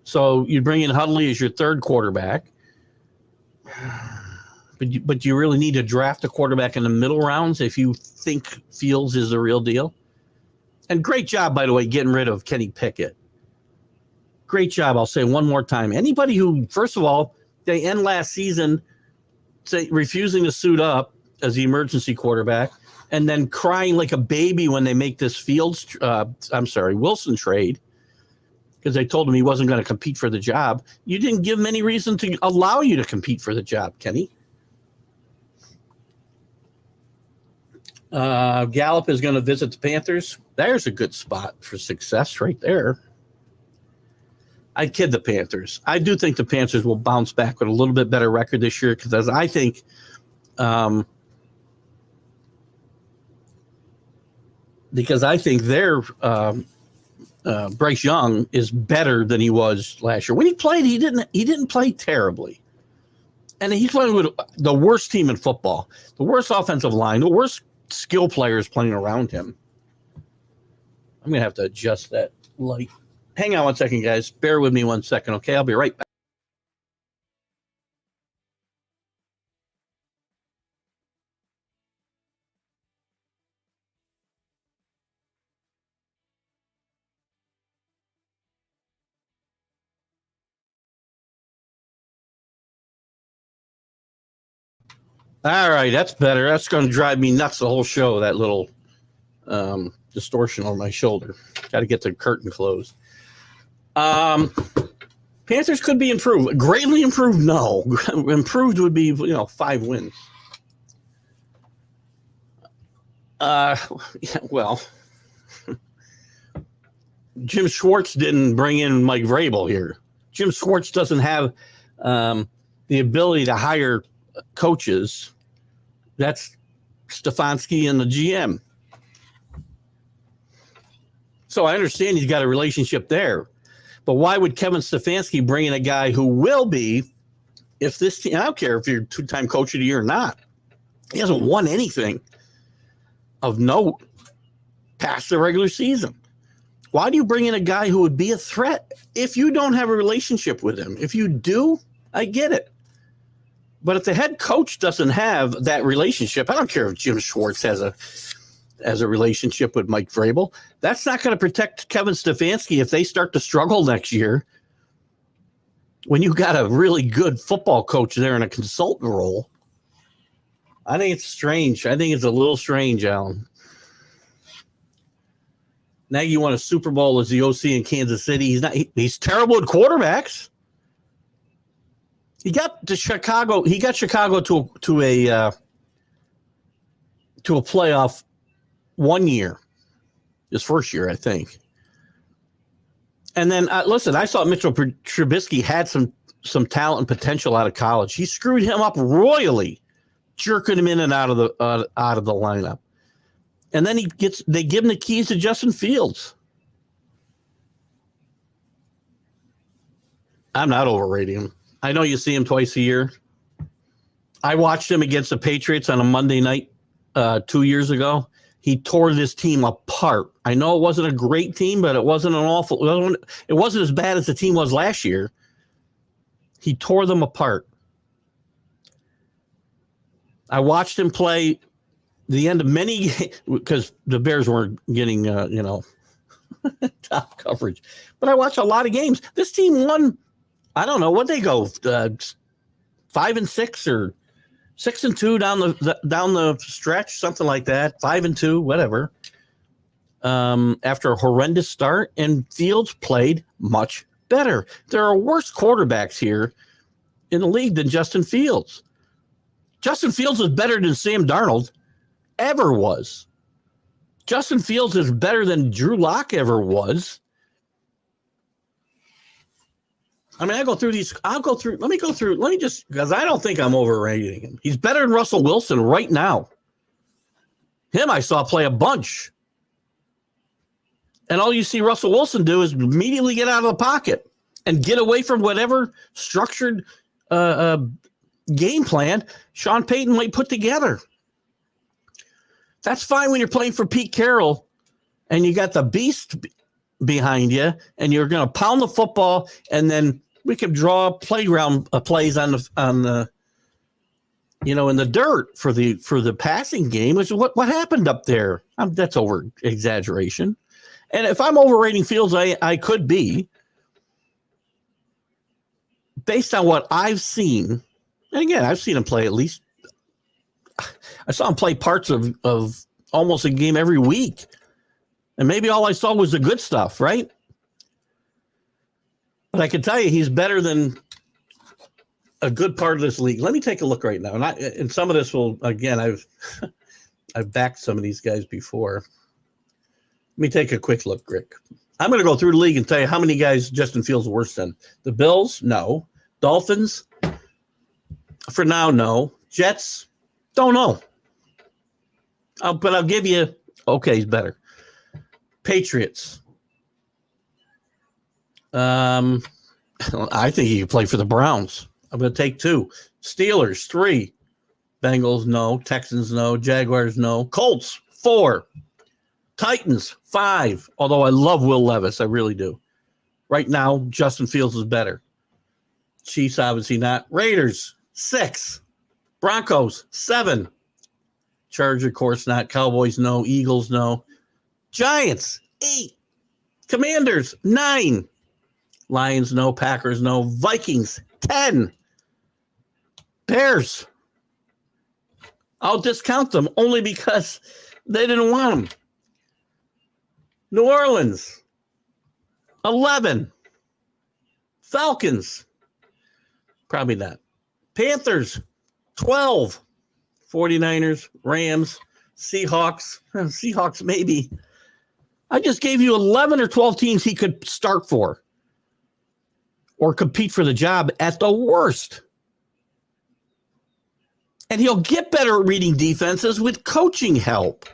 So you bring in Huntley as your third quarterback, but you really need to draft a quarterback in the middle rounds if you think Fields is the real deal. And great job, by the way, getting rid of Kenny Pickett. Great job. I'll say one more time. Anybody who, first of all, they end last season refusing to suit up as the emergency quarterback and then crying like a baby when they make this Wilson trade because they told him he wasn't going to compete for the job. You didn't give him any reason to allow you to compete for the job, Kenny. Gallup is going to visit the Panthers. There's a good spot for success right there. I kid the Panthers. I do think the Panthers will bounce back with a little bit better record this year because I think their Bryce Young is better than he was last year. When he played, he didn't play terribly. And he's playing with the worst team in football, the worst offensive line, the worst skill players playing around him. I'm going to have to adjust that light. Hang on one second, guys. Bear with me 1 second, okay? I'll be right back. All right, that's better. That's going to drive me nuts the whole show, that little distortion on my shoulder. Got to get the curtain closed. Panthers could be improved. Greatly improved, no. Improved would be 5 wins. Well, Jim Schwartz didn't bring in Mike Vrabel here. Jim Schwartz doesn't have the ability to hire coaches. That's Stefanski and the GM. So I understand he's got a relationship there. But why would Kevin Stefanski bring in a guy who will be, if this team, I don't care if you're 2-time coach of the year or not, he hasn't won anything of note past the regular season. Why do you bring in a guy who would be a threat if you don't have a relationship with him? If you do, I get it. But if the head coach doesn't have that relationship, I don't care if Jim Schwartz has a relationship with Mike Vrabel. That's not going to protect Kevin Stefanski if they start to struggle next year. When you got a really good football coach there in a consultant role, I think it's strange. I think it's a little strange, Alan. Now you won a Super Bowl as the OC in Kansas City. He's terrible at quarterbacks. He got Chicago to a playoff 1 year, his first year, I think. And then, listen, I thought Mitchell Trubisky had some talent and potential out of college. He screwed him up royally, jerking him in and out of the lineup. And then they give him the keys to Justin Fields. I'm not overrating him. I know you see him twice a year. I watched him against the Patriots on a Monday night 2 years ago. He tore this team apart. I know it wasn't a great team, but it wasn't it wasn't as bad as the team was last year. He tore them apart. I watched him play the end of many games because the Bears weren't getting, top coverage. But I watched a lot of games. This team won, I don't know, what'd they go, 5-6 or 6-2 down the stretch, something like that, 5-2, whatever. After a horrendous start, and Fields played much better. There are worse quarterbacks here in the league than Justin Fields. Justin Fields is better than Sam Darnold ever was. Justin Fields is better than Drew Lock ever was. I mean, let me just, because I don't think I'm overrating him. He's better than Russell Wilson right now. Him I saw play a bunch. And all you see Russell Wilson do is immediately get out of the pocket and get away from whatever structured game plan Sean Payton might put together. That's fine when you're playing for Pete Carroll and you got the beast behind you and you're going to pound the football, and then we could draw playground plays on the in the dirt for the passing game, which is what happened up there. That's over exaggeration. And if I'm overrating Fields, I could be, based on what I've seen. And again, I've seen him play at least. I saw him play parts of almost a game every week. And maybe all I saw was the good stuff, right? But I can tell you he's better than a good part of this league. Let me take a look right now. And some of this will, again, I've backed some of these guys before. Let me take a quick look, Rick. I'm going to go through the league and tell you how many guys Justin Fields is worse than. The Bills, no. Dolphins, for now, no. Jets, don't know. But I'll give you, okay, he's better. Patriots. I think he could play for the Browns. I'm going to take 2. Steelers, 3. Bengals, no. Texans, no. Jaguars, no. Colts, 4. Titans, 5. Although I love Will Levis, I really do. Right now, Justin Fields is better. Chiefs, obviously not. Raiders, 6. Broncos, 7. Chargers, of course not. Cowboys, no. Eagles, no. Giants, 8. Commanders, 9. Lions, no. Packers, no. Vikings, 10. Bears, I'll discount them only because they didn't want them. New Orleans, 11. Falcons, probably not. Panthers, 12. 49ers, Rams, Seahawks. Seahawks, maybe. I just gave you 11 or 12 teams he could start for or compete for the job at the worst. And he'll get better at reading defenses with coaching help.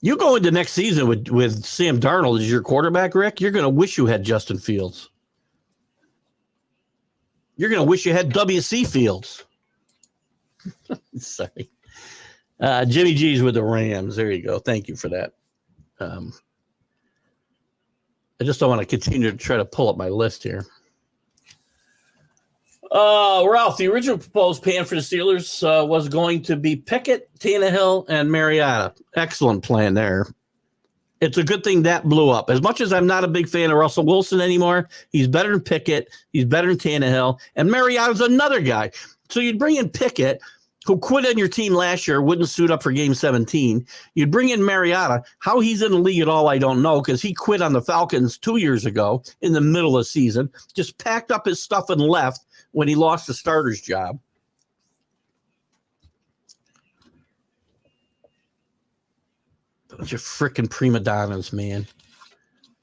You go into next season with Sam Darnold as your quarterback, Rick, you're going to wish you had Justin Fields. You're going to wish you had W.C. Fields. Sorry. Jimmy G's with the Rams. There you go. Thank you for that. I just don't want to continue to try to pull up my list here. Ralph, the original proposed plan for the Steelers was going to be Pickett, Tannehill, and Mariota. Excellent plan there. It's a good thing that blew up. As much as I'm not a big fan of Russell Wilson anymore, he's better than Pickett. He's better than Tannehill. And Mariota's another guy. So you'd bring in Pickett, who quit on your team last year, wouldn't suit up for game 17. You'd bring in Mariota. How he's in the league at all, I don't know, because he quit on the Falcons 2 years ago in the middle of the season, just packed up his stuff and left when he lost the starter's job. Bunch of freaking prima donnas, man.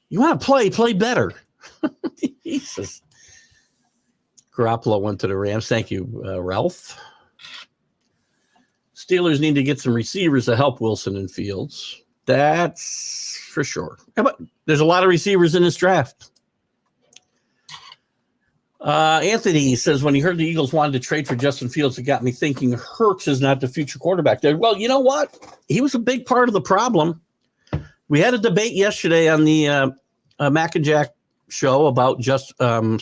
You want to play better. Jesus. Garoppolo went to the Rams. Thank you, Ralph. Steelers need to get some receivers to help Wilson and Fields. That's for sure. But there's a lot of receivers in this draft. Anthony says, when he heard the Eagles wanted to trade for Justin Fields, it got me thinking Hurts is not the future quarterback there. Well, you know what? He was a big part of the problem. We had a debate yesterday on the Mac and Jack show about Saquon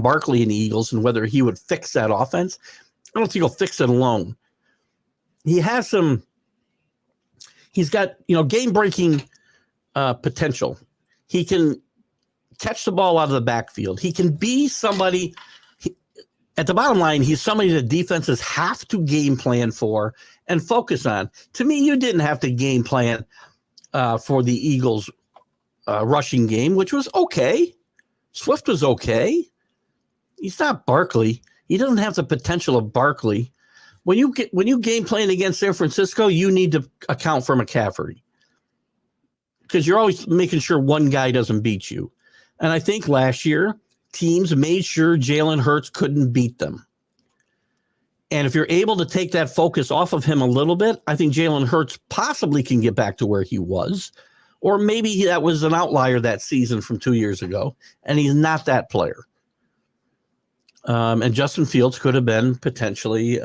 Barkley and the Eagles and whether he would fix that offense. I don't think he'll fix it alone. He's got, game-breaking potential. He can catch the ball out of the backfield. He can be somebody, at the bottom line, he's somebody that defenses have to game plan for and focus on. To me, you didn't have to game plan for the Eagles rushing game, which was okay. Swift was okay. He's not Barkley. He doesn't have the potential of Barkley. When you game plan against San Francisco, you need to account for McCaffrey because you're always making sure one guy doesn't beat you. And I think last year teams made sure Jalen Hurts couldn't beat them. And if you're able to take that focus off of him a little bit, I think Jalen Hurts possibly can get back to where he was. Or maybe that was an outlier that season from 2 years ago, and he's not that player. And Justin Fields could have been potentially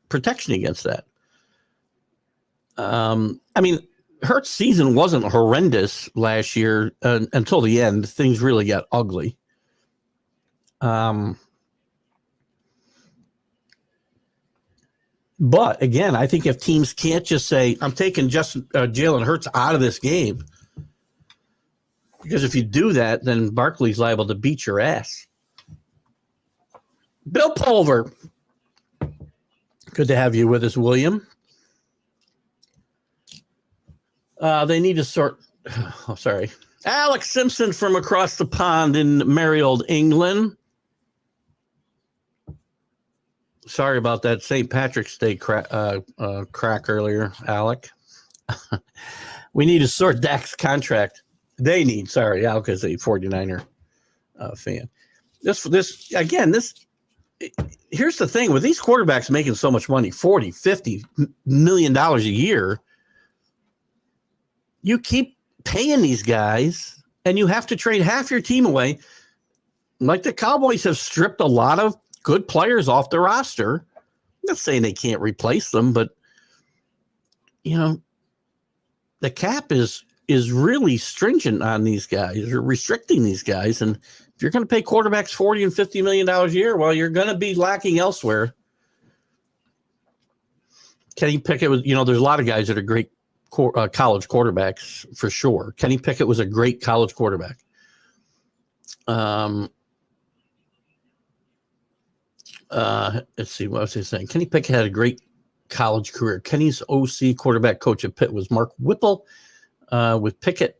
protection against that. Hurts' season wasn't horrendous last year until the end. Things really got ugly. But again, I think if teams can't just say, I'm taking Jalen Hurts out of this game, because if you do that, then Barkley's liable to beat your ass. Bill Pulver. Good to have you with us, William. They need to sort. Oh, sorry. Alex Simpson from across the pond in merry old England. Sorry about that St. Patrick's Day crack earlier, Alec. We need to sort Dak's contract. They need, sorry, Alec is a 49er fan. Here's the thing with these quarterbacks making so much money, $40, $50 million a year. You keep paying these guys and you have to trade half your team away. Like the Cowboys have stripped a lot of good players off the roster. I'm not saying they can't replace them, but the cap is really stringent on these guys or restricting these guys. And if you're going to pay quarterbacks $40 and $50 million a year, well, you're going to be lacking elsewhere. Kenny Pickett was, there's a lot of guys that are great college quarterbacks for sure. Kenny Pickett was a great college quarterback. Let's see, what was he saying? Kenny Pickett had a great college career. Kenny's OC quarterback coach at Pitt was Mark Whipple. With Pickett,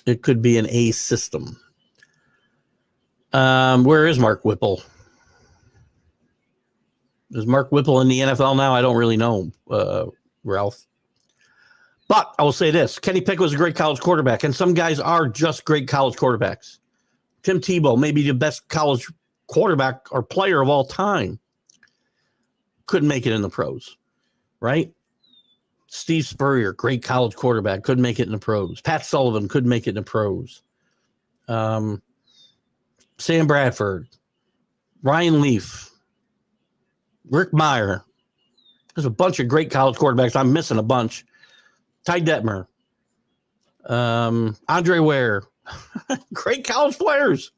it could be an A system. Where is Mark Whipple? Is Mark Whipple in the NFL now? I don't really know, Ralph. But I will say this. Kenny Pickett was a great college quarterback, and some guys are just great college quarterbacks. Tim Tebow, maybe the best college quarterback or player of all time, couldn't make it in the pros, right? Steve Spurrier, great college quarterback, couldn't make it in the pros. Pat Sullivan couldn't make it in the pros. Sam Bradford, Ryan Leaf, Rick Meyer. There's a bunch of great college quarterbacks. I'm missing a bunch. Ty Detmer, Andre Ware, great college players.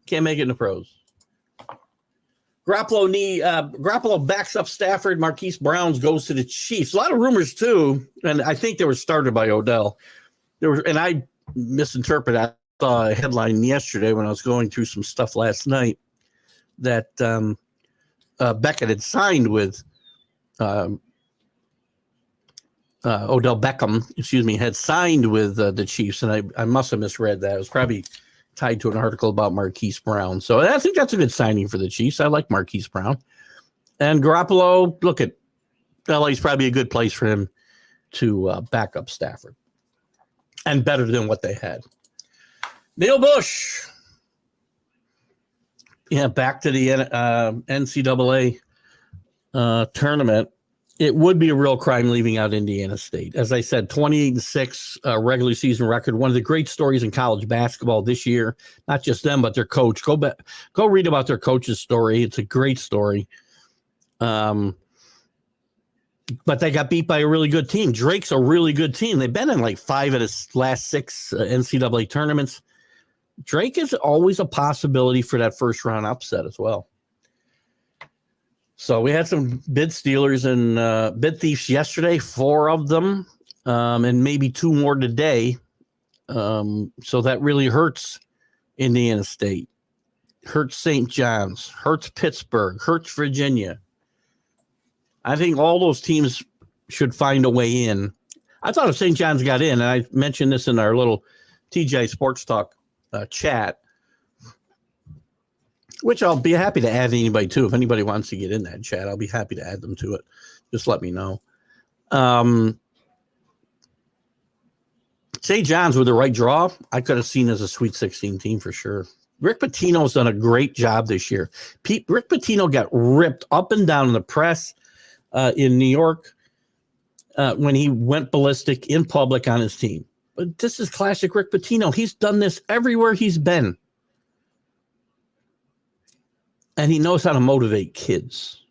Can't make it in the pros. Garoppolo backs up Stafford. Marquise Browns goes to the Chiefs. A lot of rumors too, and I think they were started by Odell. And I misinterpreted. I saw a headline yesterday when I was going through some stuff last night that Beckett had signed with Odell Beckham, had signed with the Chiefs, and I must have misread that. It was probably tied to an article about Marquise Brown. So I think that's a good signing for the Chiefs. I like Marquise Brown. And Garoppolo, look at LA's probably a good place for him to back up Stafford. And better than what they had. Neil Bush. Yeah, back to the NCAA tournament. It would be a real crime leaving out Indiana State. As I said, 28-6 regular season record. One of the great stories in college basketball this year. Not just them, but their coach. Go read about their coach's story. It's a great story. But they got beat by a really good team. Drake's a really good team. They've been in like 5 of the last 6 NCAA tournaments. Drake is always a possibility for that first round upset as well. So we had some bid stealers and bid thieves yesterday, 4 of them, and maybe 2 more today. So that really hurts Indiana State, hurts St. John's, hurts Pittsburgh, hurts Virginia. I think all those teams should find a way in. I thought if St. John's got in, and I mentioned this in our little TGI Sports Talk chat, which I'll be happy to add anybody to. If anybody wants to get in that chat, I'll be happy to add them to it. Just let me know. St. John's with the right draw, I could have seen as a Sweet 16 team for sure. Rick Pitino's done a great job this year. Rick Pitino got ripped up and down in the press in New York when he went ballistic in public on his team. But this is classic Rick Pitino. He's done this everywhere he's been. And he knows how to motivate kids.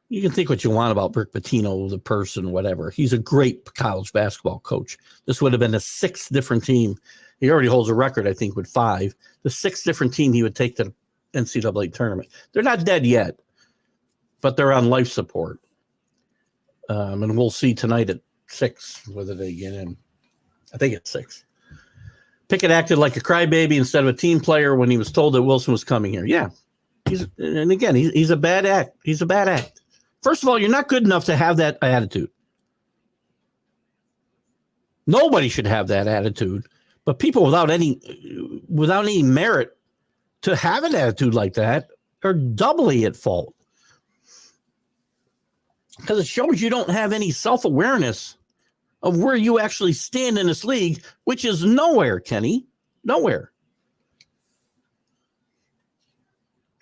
You can think what you want about Rick Pitino, the person, whatever. He's a great college basketball coach. This would have been the 6th different team. He already holds a record, I think, with 5. The 6th different team he would take to the NCAA tournament. They're not dead yet, but they're on life support. And we'll see tonight at 6 whether they get in. I think it's 6. Pickett acted like a crybaby instead of a team player when he was told that Wilson was coming here. Yeah. He's a bad act. He's a bad act. First of all, you're not good enough to have that attitude. Nobody should have that attitude. But people without any merit to have an attitude like that are doubly at fault. Because it shows you don't have any self-awareness of where you actually stand in this league, which is nowhere, Kenny. Nowhere.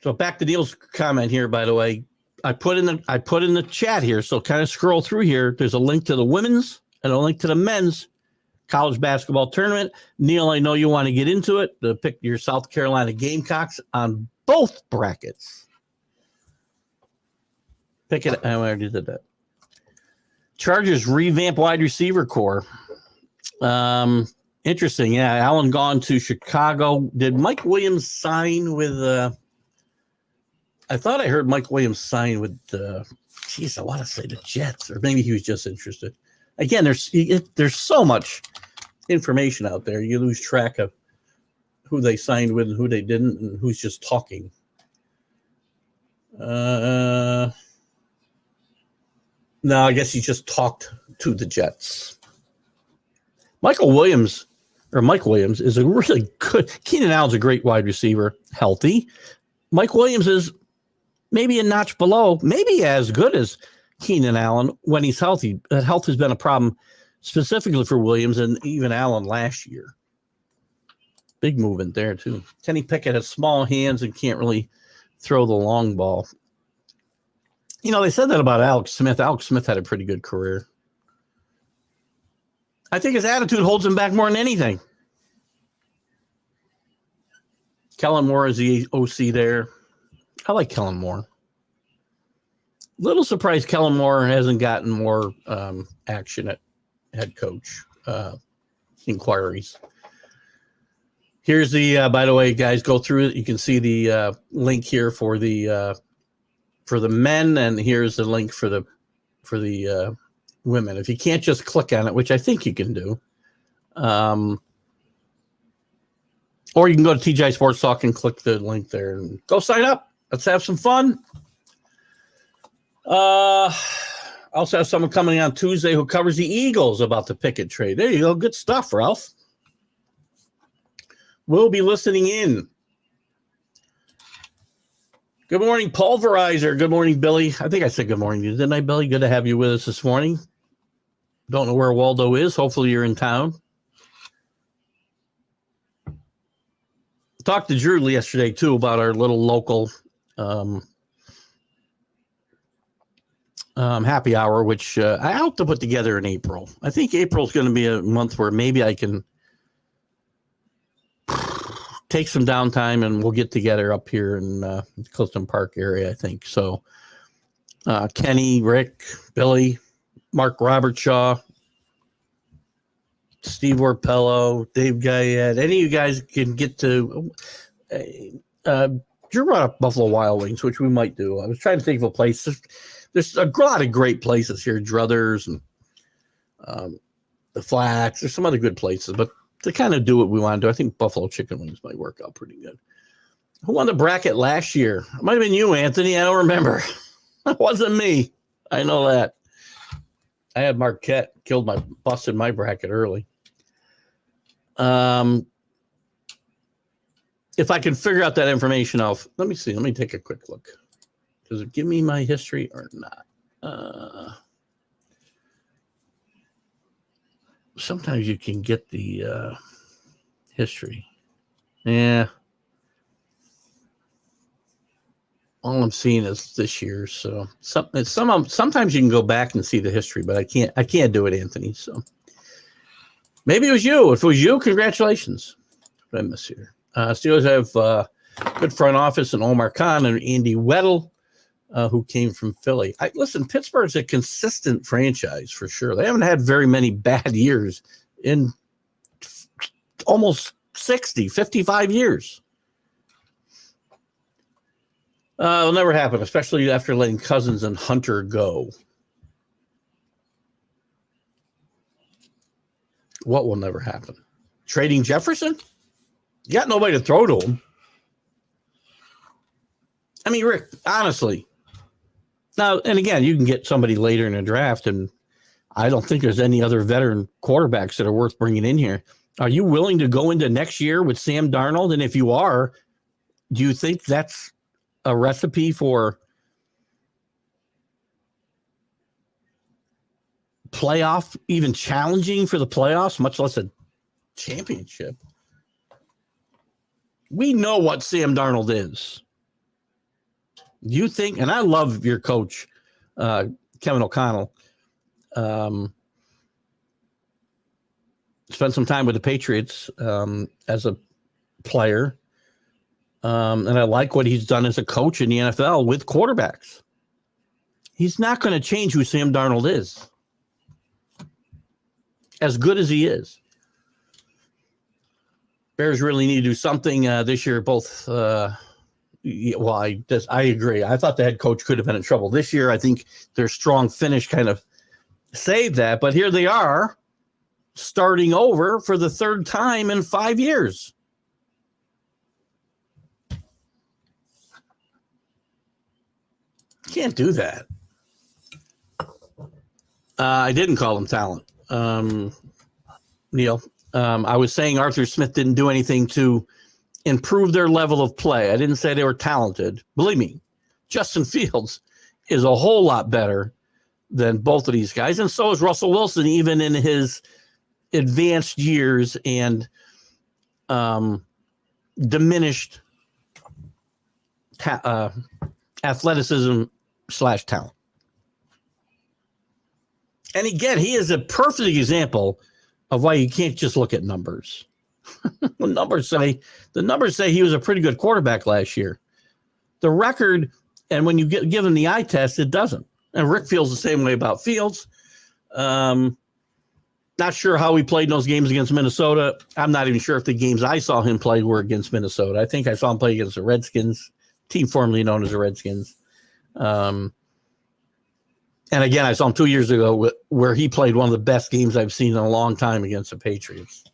So back to Neil's comment here, by the way. I put in the chat here, so kind of scroll through here. There's a link to the women's and a link to the men's college basketball tournament. Neil, I know you want to get into it. To pick your South Carolina Gamecocks on both brackets. Pick it. I already did that. Chargers revamp wide receiver core. Interesting. Yeah, Allen gone to Chicago. Did Mike Williams sign with? I thought I heard Mike Williams sign with. I want to say the Jets, or maybe he was just interested. Again, there's so much information out there. You lose track of who they signed with and who they didn't, and who's just talking. No, I guess he just talked to the Jets. Mike Williams is a really good. Keenan Allen's a great wide receiver, healthy. Mike Williams is maybe a notch below, maybe as good as Keenan Allen when he's healthy. Health has been a problem specifically for Williams and even Allen last year. Big movement there, too. Kenny Pickett has small hands and can't really throw the long ball. You know, they said that about Alex Smith. Alex Smith had a pretty good career. I think his attitude holds him back more than anything. Kellen Moore is the OC there. I like Kellen Moore. Little surprised Kellen Moore hasn't gotten more action at head coach inquiries. Here's the, by the way, guys, go through it. You can see the link here for the men, and here's the link for the women. If you can't just click on it, which I think you can do, or you can go to TGI Sports Talk and click the link there and go sign up. Let's have some fun. I also have someone coming on Tuesday who covers the Eagles about the Pickett trade. There you go. Good stuff, Ralph. We'll be listening in. Good morning, Pulverizer. Good morning, Billy. I think I said good morning to you, didn't I, Billy? Good to have you with us this morning. Don't know where Waldo is. Hopefully you're in town. Talked to Drew yesterday, too, about our little local happy hour, which I hope to put together in April. I think April's going to be a month where maybe I can take some downtime and we'll get together up here in the Clifton Park area, I think. So Kenny, Rick, Billy, Mark Robertshaw, Steve Orpello, Dave Guyette, any of you guys can get to Drew brought up Buffalo Wild Wings, which we might do. I was trying to think of a place. There's a lot of great places here, Druthers and the Flats. There's some other good places, but to kind of do what we want to do, I think Buffalo Chicken Wings might work out pretty good. Who won the bracket last year? It might have been you, Anthony. I don't remember. It wasn't me. I know that. I had Marquette busted my bracket early. If I can figure out that information, let me see. Let me take a quick look. Does it give me my history or not? Sometimes you can get the history. Yeah. All I'm seeing is this year. So sometimes you can go back and see the history, but I can't do it, Anthony. So maybe it was you. If it was you, congratulations. What I miss here. Steelers have good front office and Omar Khan and Andy Weddle, who came from Philly. Listen, Pittsburgh's a consistent franchise for sure. They haven't had very many bad years in almost 55 years. It'll never happen, especially after letting Cousins and Hunter go. What will never happen? Trading Jefferson? You got nobody to throw to him. I mean, Rick, honestly. Now, and again, you can get somebody later in the draft, and I don't think there's any other veteran quarterbacks that are worth bringing in here. Are you willing to go into next year with Sam Darnold? And if you are, do you think that's a recipe for playoff, even challenging for the playoffs, much less a championship? We know what Sam Darnold is. Do you think, and I love your coach, Kevin O'Connell, spent some time with the Patriots as a player, and I like what he's done as a coach in the NFL with quarterbacks. He's not going to change who Sam Darnold is, as good as he is. Bears really need to do something this year. Both, I agree. I thought the head coach could have been in trouble this year. I think their strong finish kind of saved that. But here they are, starting over for the third time in 5 years. Can't do that. I didn't call him talent, Neil. I was saying Arthur Smith didn't do anything to improve their level of play. I didn't say they were talented. Believe me, Justin Fields is a whole lot better than both of these guys, and so is Russell Wilson, even in his advanced years and diminished athleticism / talent. And again, he is a perfect example of why you can't just look at numbers. The numbers say he was a pretty good quarterback last year. The record, and when you give him the eye test, it doesn't. And Rick feels the same way about Fields. Not sure how he played in those games against Minnesota. I'm not even sure if the games I saw him play were against Minnesota. I think I saw him play against the Redskins, team formerly known as the Redskins. And again, I saw him 2 years ago where he played one of the best games I've seen in a long time against the Patriots.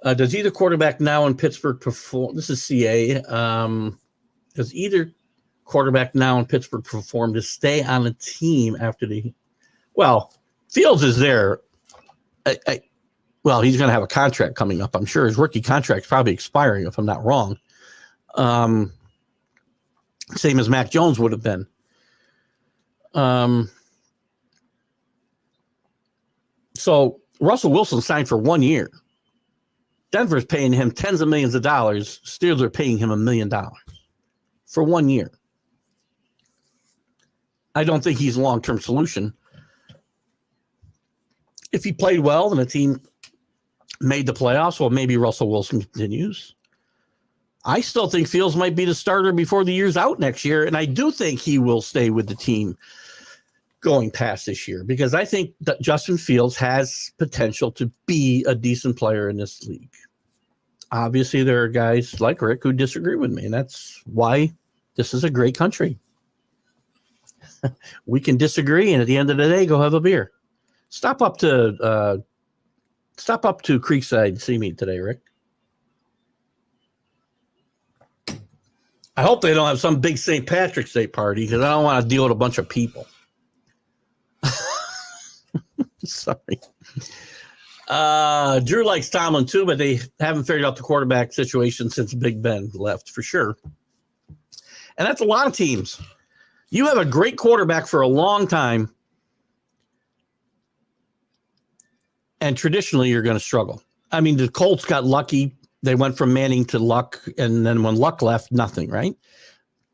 Does either quarterback now in Pittsburgh perform? This is CA. Does either quarterback now in Pittsburgh perform to stay on the team after the? Well, Fields is there. Well, he's going to have a contract coming up. I'm sure his rookie contract's probably expiring, if I'm not wrong. Same as Mac Jones would have been. So Russell Wilson signed for 1 year. Denver's paying him tens of millions of dollars. Steelers are paying him $1 million for 1 year. I don't think he's a long-term solution. If he played well and the team made the playoffs, well, maybe Russell Wilson continues. I still think Fields might be the starter before the year's out next year, and I do think he will stay with the team going past this year because I think that Justin Fields has potential to be a decent player in this league. Obviously, there are guys like Rick who disagree with me, and that's why this is a great country. We can disagree, and at the end of the day, go have a beer. Stop up to Creekside and see me today, Rick. I hope they don't have some big St. Patrick's Day party because I don't want to deal with a bunch of people. Sorry. Drew likes Tomlin too, but they haven't figured out the quarterback situation since Big Ben left for sure. And that's a lot of teams. You have a great quarterback for a long time, and traditionally you're going to struggle. I mean, the Colts got lucky. They went from Manning to Luck, and then when Luck left, nothing, right?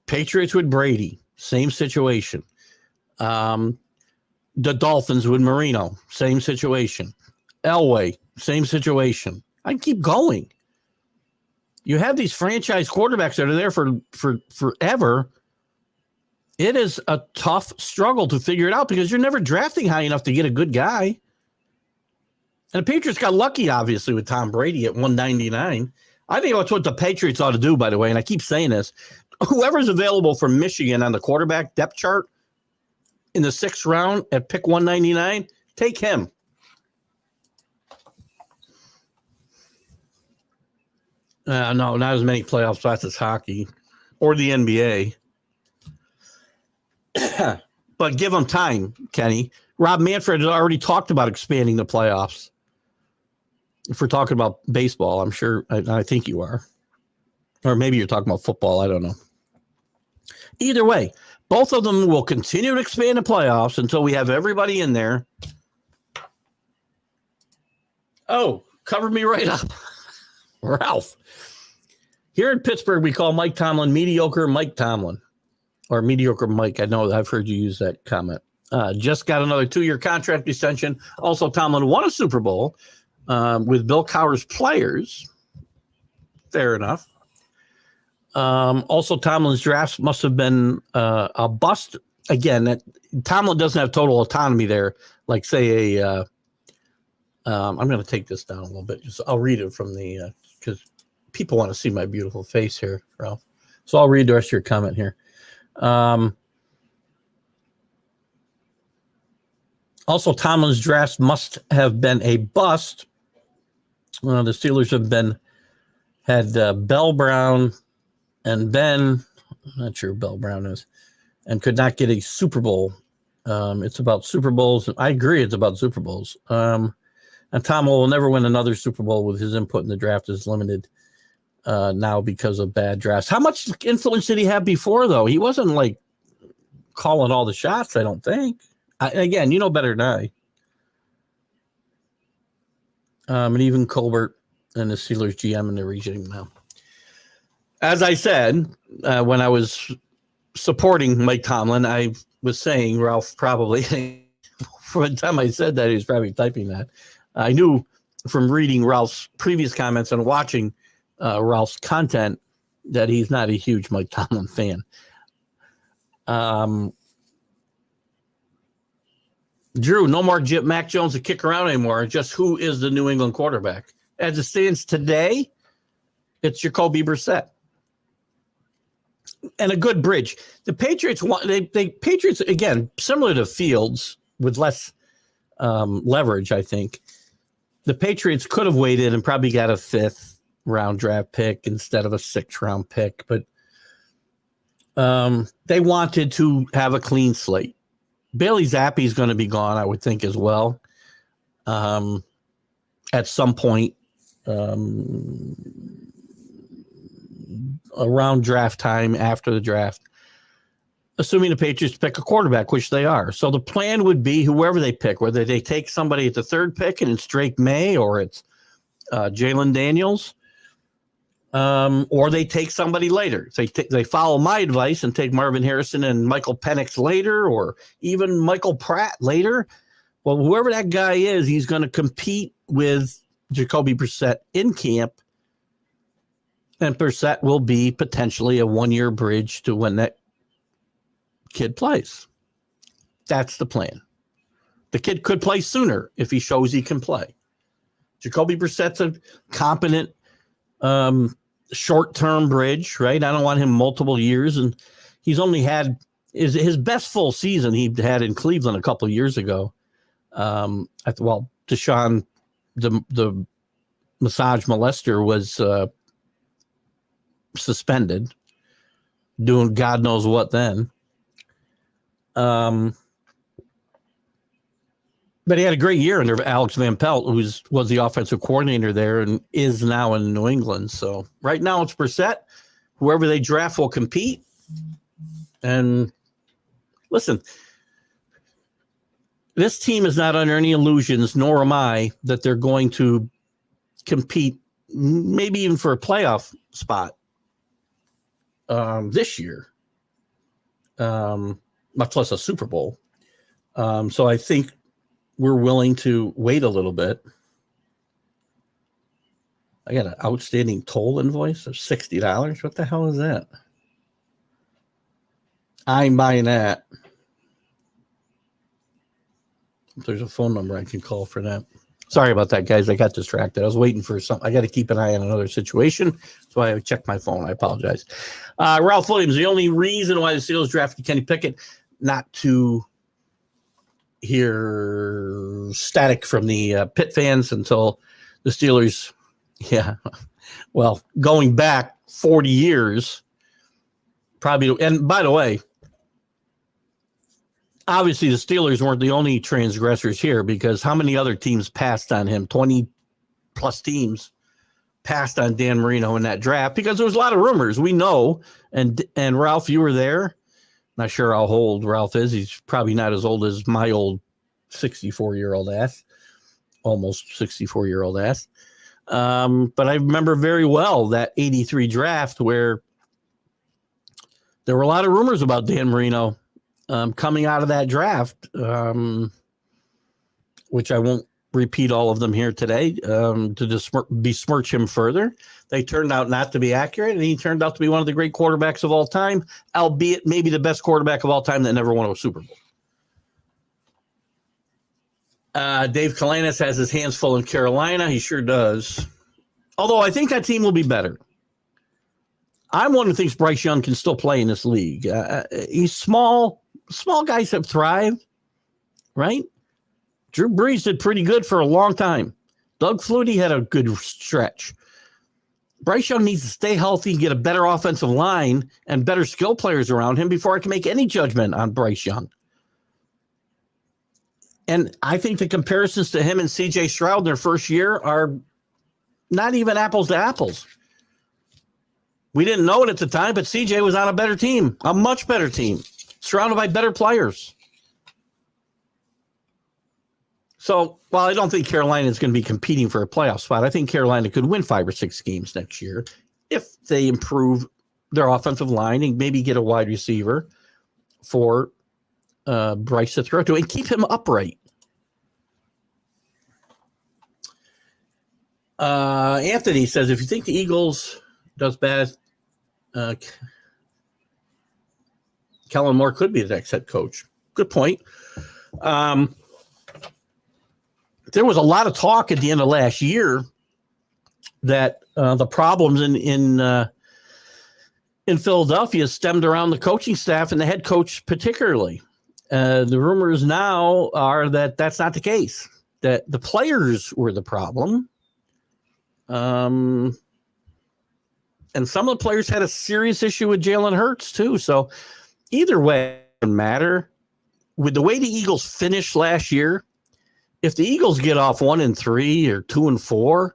Patriots with Brady, same situation. The Dolphins with Marino, same situation. Elway, same situation. I keep going. You have these franchise quarterbacks that are there for forever. It is a tough struggle to figure it out because you're never drafting high enough to get a good guy. And the Patriots got lucky, obviously, with Tom Brady at 199. I think that's what the Patriots ought to do, by the way, and I keep saying this. Whoever's available for Michigan on the quarterback depth chart in the 6th round at pick 199, take him. No, not as many playoff spots as hockey or the NBA. But give them time, Kenny. Rob Manfred has already talked about expanding the playoffs. If we're talking about baseball, I'm sure, I think you are. Or maybe you're talking about football. I don't know. Either way, both of them will continue to expand the playoffs until we have everybody in there. Oh, cover me right up. Ralph. Here in Pittsburgh, we call Mike Tomlin mediocre Mike Tomlin. Or mediocre Mike. I know I've heard you use that comment. Just got another 2-year contract extension. Also, Tomlin won a Super Bowl with Bill Cowher's players. Fair enough. Also, Tomlin's drafts must have been a bust. Again, Tomlin doesn't have total autonomy there. Like, say, I'm going to take this down a little bit. I'll read it from the because people want to see my beautiful face here, Ralph. So I'll read the rest of your comment here. Also, Tomlin's drafts must have been a bust. The Steelers have had Bell Brown and Ben. I'm not sure who Bell Brown is, and could not get a Super Bowl It's about Super Bowls. I agree, it's about Super Bowls. And Tom will never win another Super Bowl with his input in the draft is limited now because of bad drafts. How much influence did he have before, though? He wasn't like calling all the shots, I don't think. Again, you know better than I. And even Colbert and the Steelers GM and the regime now. As I said, when I was supporting Mike Tomlin, I was saying Ralph probably, for the time I said that, he was probably typing that. I knew from reading Ralph's previous comments and watching Ralph's content that he's not a huge Mike Tomlin fan. Drew, no more Mac Jones to kick around anymore. Just who is the New England quarterback? As it stands today, it's Jacoby Brissett. And a good bridge. The Patriots Patriots, again, similar to Fields with less leverage, I think. The Patriots could have waited and probably got a 5th round draft pick instead of a 6th round pick, but they wanted to have a clean slate. Bailey Zappi is going to be gone, I would think, as well. At some point around draft time, after the draft, assuming the Patriots pick a quarterback, which they are. So the plan would be whoever they pick, whether they take somebody at the 3rd pick and it's Drake May or it's Jalen Daniels, or they take somebody later. They follow my advice and take Marvin Harrison and Michael Penix later, or even Michael Pratt later. Well, whoever that guy is, he's going to compete with Jacoby Brissett in camp, and Brissett will be potentially a 1-year bridge to when that kid plays. That's the plan. The kid could play sooner if he shows he can play. Jacoby Brissett's a competent short-term bridge, right? I don't want him multiple years, and he's only had his best full season he had in Cleveland a couple of years ago. Deshaun, the massage molester, was suspended, doing God knows what then. But he had a great year under Alex Van Pelt, who was the offensive coordinator there and is now in New England. So right now it's Brissett. Whoever they draft will compete. And listen, this team is not under any illusions, nor am I, that they're going to compete, maybe even for a playoff spot this year, much less a Super Bowl. So I think we're willing to wait a little bit. I got an outstanding toll invoice of $60. What the hell is that? I'm buying that. There's a phone number I can call for that. Sorry about that, guys. I got distracted. I was waiting for something. I got to keep an eye on another situation, so I checked my phone. I apologize. Ralph Williams, the only reason why the Steelers drafted Kenny Pickett, not to hear static from the Pitt fans until the Steelers, going back 40 years, probably. And by the way, obviously the Steelers weren't the only transgressors here, because how many other teams passed on him? 20 plus teams passed on Dan Marino in that draft, because there was a lot of rumors. We know, and Ralph, you were there. Not sure how old Ralph is. He's probably not as old as my old 64-year-old ass, almost 64-year-old ass. But I remember very well that 83 draft where there were a lot of rumors about Dan Marino coming out of that draft, which I won't repeat all of them here today to besmirch him further. They turned out not to be accurate, and he turned out to be one of the great quarterbacks of all time, albeit maybe the best quarterback of all time that never won a Super Bowl. Dave Kalanis has his hands full in Carolina. He sure does. Although I think that team will be better. I'm one who thinks Bryce Young can still play in this league. He's small. Small guys have thrived, right? Drew Brees did pretty good for a long time. Doug Flutie had a good stretch. Bryce Young needs to stay healthy, get a better offensive line, and better skill players around him before I can make any judgment on Bryce Young. And I think the comparisons to him and CJ Stroud in their first year are not even apples to apples. We didn't know it at the time, but CJ was on a better team, a much better team, surrounded by better players. So while I don't think Carolina is going to be competing for a playoff spot, I think Carolina could win 5 or 6 games next year if they improve their offensive line and maybe get a wide receiver for Bryce to throw to and keep him upright. Anthony says, if you think the Eagles does bad, Kellen Moore could be the next head coach. Good point. There was a lot of talk at the end of last year that the problems in Philadelphia stemmed around the coaching staff and the head coach particularly. The rumors now are that that's not the case, that the players were the problem. And some of the players had a serious issue with Jalen Hurts too. So either way, it doesn't matter. With the way the Eagles finished last year, if the Eagles get off 1-3 or 2-4,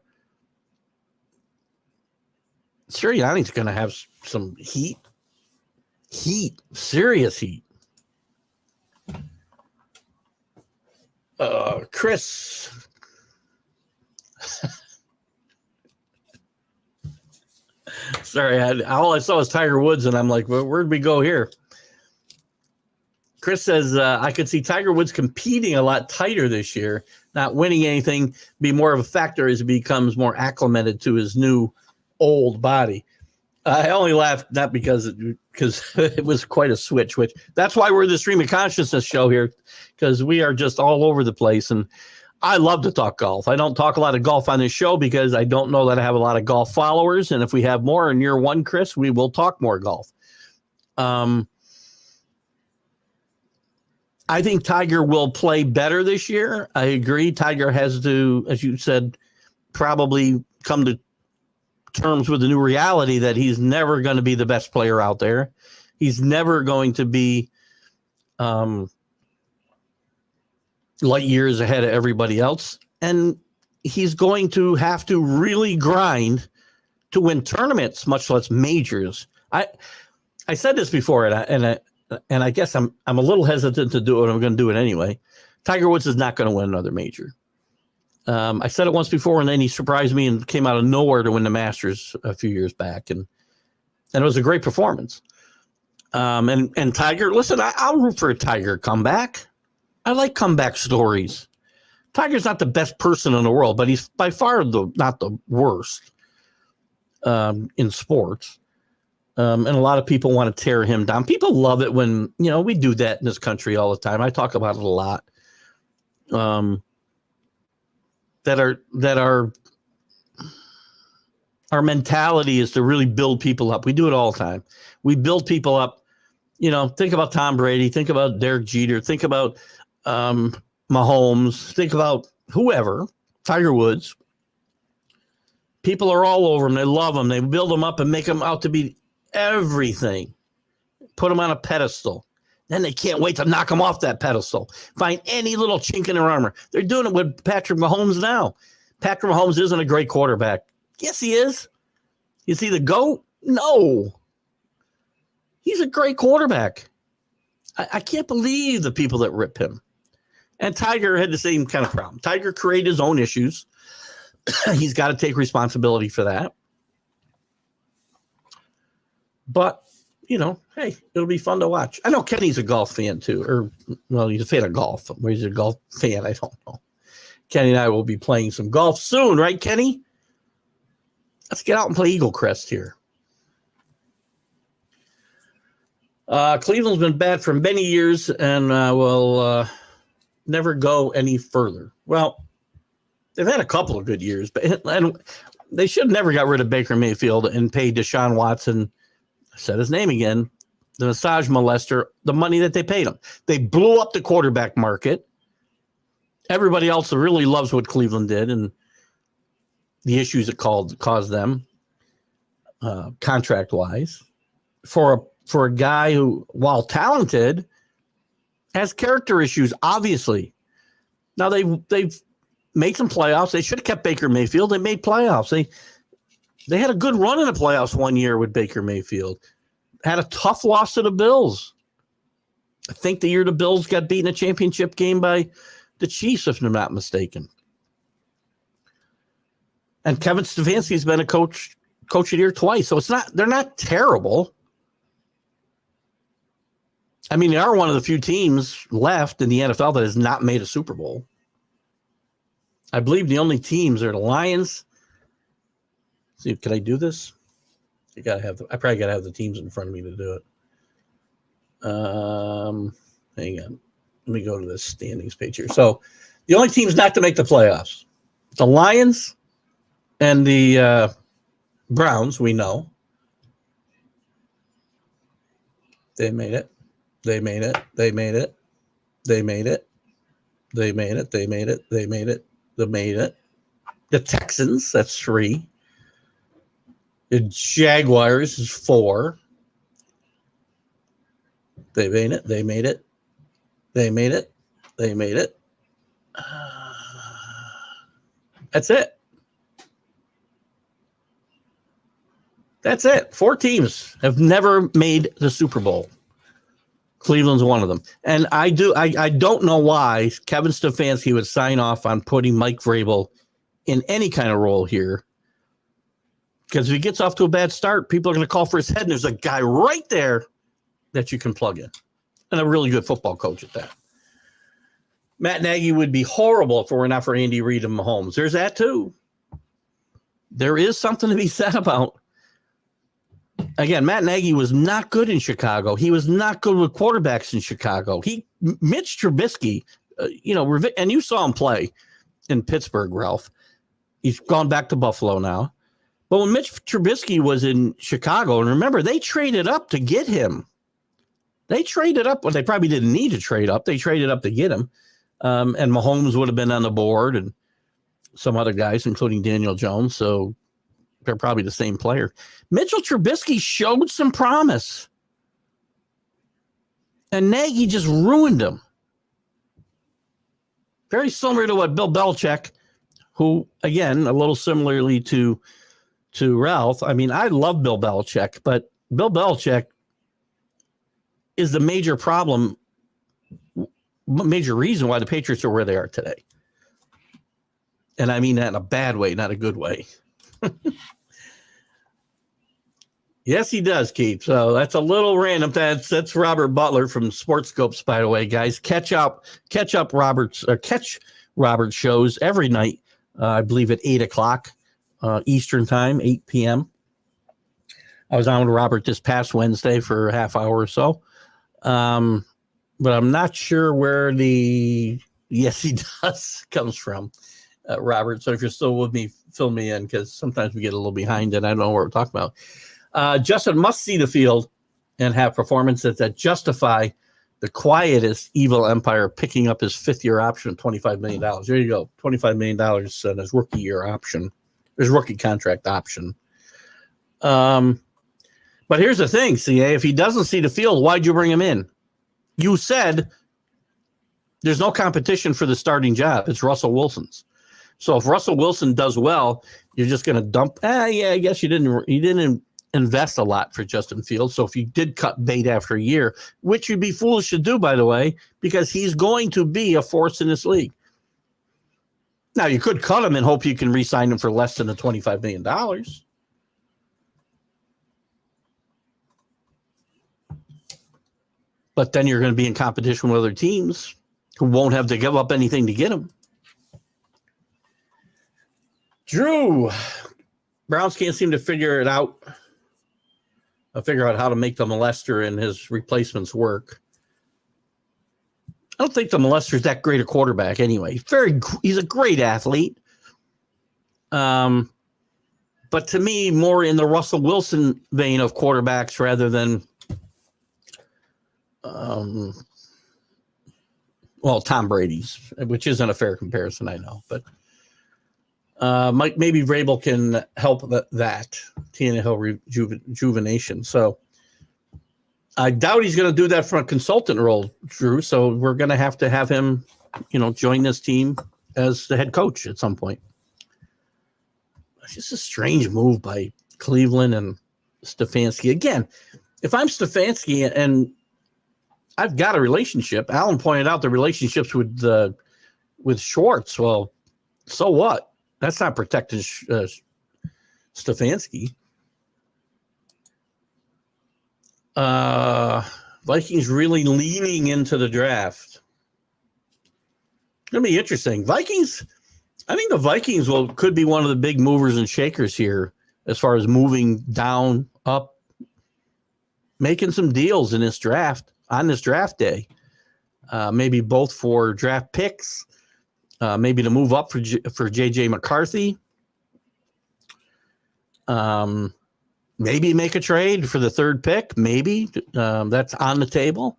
Sirianni's going to have some heat, serious heat. Chris. Sorry, all I saw was Tiger Woods, and I'm like, well, where'd we go here? Chris says, I could see Tiger Woods competing a lot tighter this year, not winning anything, be more of a factor as he becomes more acclimated to his new old body. I only laughed not because it was quite a switch, which that's why we're the Stream of Consciousness show here, because we are just all over the place. And I love to talk golf. I don't talk a lot of golf on this show because I don't know that I have a lot of golf followers. And if we have more in year one, Chris, we will talk more golf. I think Tiger will play better this year. I agree. Tiger has to, as you said, probably come to terms with the new reality that he's never going to be the best player out there. He's never going to be light years ahead of everybody else. And he's going to have to really grind to win tournaments, much less majors. I said this before, and I guess I'm a little hesitant to do it. I'm going to do it anyway. Tiger Woods is not going to win another major. I said it once before, and then he surprised me and came out of nowhere to win the Masters a few years back, and it was a great performance. And Tiger, listen, I'll root for a Tiger comeback. I like comeback stories. Tiger's not the best person in the world, but he's by far not the worst in sports. And a lot of people want to tear him down. People love it when, we do that in this country all the time. I talk about it a lot. That our mentality is to really build people up. We do it all the time. We build people up. Think about Tom Brady. Think about Derek Jeter. Think about Mahomes. Think about whoever, Tiger Woods. People are all over him. They love him. They build him up and make him out to be everything. Put him on a pedestal. Then they can't wait to knock him off that pedestal. Find any little chink in their armor. They're doing it with Patrick Mahomes now. Patrick Mahomes isn't a great quarterback. Yes, he is. Is he the GOAT? No. He's a great quarterback. I can't believe the people that rip him. And Tiger had the same kind of problem. Tiger created his own issues. He's got to take responsibility for that. But, hey, it'll be fun to watch. I know Kenny's a golf fan too. He's a fan of golf. Where he's a golf fan, I don't know. Kenny and I will be playing some golf soon, right, Kenny? Let's get out and play Eagle Crest here. Cleveland's been bad for many years and will never go any further. Well, they've had a couple of good years, and they should have never got rid of Baker Mayfield and paid Deshaun Watson, I said his name again, the massage molester, the money that they paid him. They blew up the quarterback market. Everybody else really loves what Cleveland did and the issues it caused them contract-wise. For a guy who, while talented, has character issues, obviously. Now they've made some playoffs. They should have kept Baker Mayfield. They made playoffs. They had a good run in the playoffs one year with Baker Mayfield. Had a tough loss to the Bills. I think the year the Bills got beaten in a championship game by the Chiefs, if I'm not mistaken. And Kevin Stefanski's been a coach of the year twice. So they're not terrible. I mean, they are one of the few teams left in the NFL that has not made a Super Bowl. I believe the only teams are the Lions. See, can I do this? I probably gotta have the teams in front of me to do it. Hang on. Let me go to this standings page here. So the only teams not to make the playoffs, the Lions and the Browns, we know. They made it. They made it. They made it. They made it. They made it. They made it. They made it. They made it. The Texans, that's 3. The Jaguars is 4. They made it. They made it. They made it. They made it. That's it. That's it. 4 teams have never made the Super Bowl. Cleveland's one of them. And I don't know why Kevin Stefanski would sign off on putting Mike Vrabel in any kind of role here. Because if he gets off to a bad start, people are going to call for his head. And there's a guy right there that you can plug in. And a really good football coach at that. Matt Nagy would be horrible if it were not for Andy Reid and Mahomes. There's that too. There is something to be said about. Again, Matt Nagy was not good in Chicago. He was not good with quarterbacks in Chicago. Mitch Trubisky, and you saw him play in Pittsburgh, Ralph. He's gone back to Buffalo now. But when Mitch Trubisky was in Chicago, and remember, they traded up to get him. They traded up. Well, they probably didn't need to trade up. They traded up to get him. And Mahomes would have been on the board and some other guys, including Daniel Jones. So they're probably the same player. Mitchell Trubisky showed some promise. And Nagy just ruined him. Very similar to what Bill Belichick, who, again, a little similarly to Ralph. I mean, I love Bill Belichick, but Bill Belichick is the major problem, major reason why the Patriots are where they are today. And I mean that in a bad way, not a good way. Yes, he does, Keith. So that's a little random. That's Robert Butler from Sports Scopes, by the way, guys. Catch Robert's shows every night. I believe at 8:00 Eastern time, 8 p.m. I was on with Robert this past Wednesday for a half hour or so. But I'm not sure where the yes, he does comes from, Robert. So if you're still with me, fill me in, because sometimes we get a little behind and I don't know what we're talking about. Justin must see the field and have performances that justify the quietest evil empire picking up his 5th-year option of $25 million. There you go, $25 million on his rookie-year option, his rookie contract option. But here's the thing, CA, if he doesn't see the field, why'd you bring him in? You said there's no competition for the starting job. It's Russell Wilson's. So if Russell Wilson does well, you're just going to dump. I guess you didn't invest a lot for Justin Fields. So if you did cut bait after a year, which you'd be foolish to do, by the way, because he's going to be a force in this league. Now, you could cut him and hope you can re-sign him for less than the $25 million. But then you're going to be in competition with other teams who won't have to give up anything to get him. Drew, Browns can't seem to figure out how to make the molester and his replacements work. I don't think the molester's that great a quarterback anyway. He's a great athlete. But to me, more in the Russell Wilson vein of quarterbacks rather than Tom Brady's, which isn't a fair comparison, I know, but maybe Vrabel can help that Tannehill rejuvenation. So I doubt he's going to do that from a consultant role, Drew. So we're going to have him join this team as the head coach at some point. It's just a strange move by Cleveland and Stefanski. Again, if I'm Stefanski and I've got a relationship, Alan pointed out the relationships with Schwartz. Well, so what? That's not protecting Stefanski. Vikings really leaning into the draft. It's going to be interesting. I think the Vikings could be one of the big movers and shakers here as far as moving down, up, making some deals in this draft, on this draft day. Maybe both for draft picks, maybe to move up for J.J. McCarthy. Maybe make a trade for the third pick. Maybe that's on the table.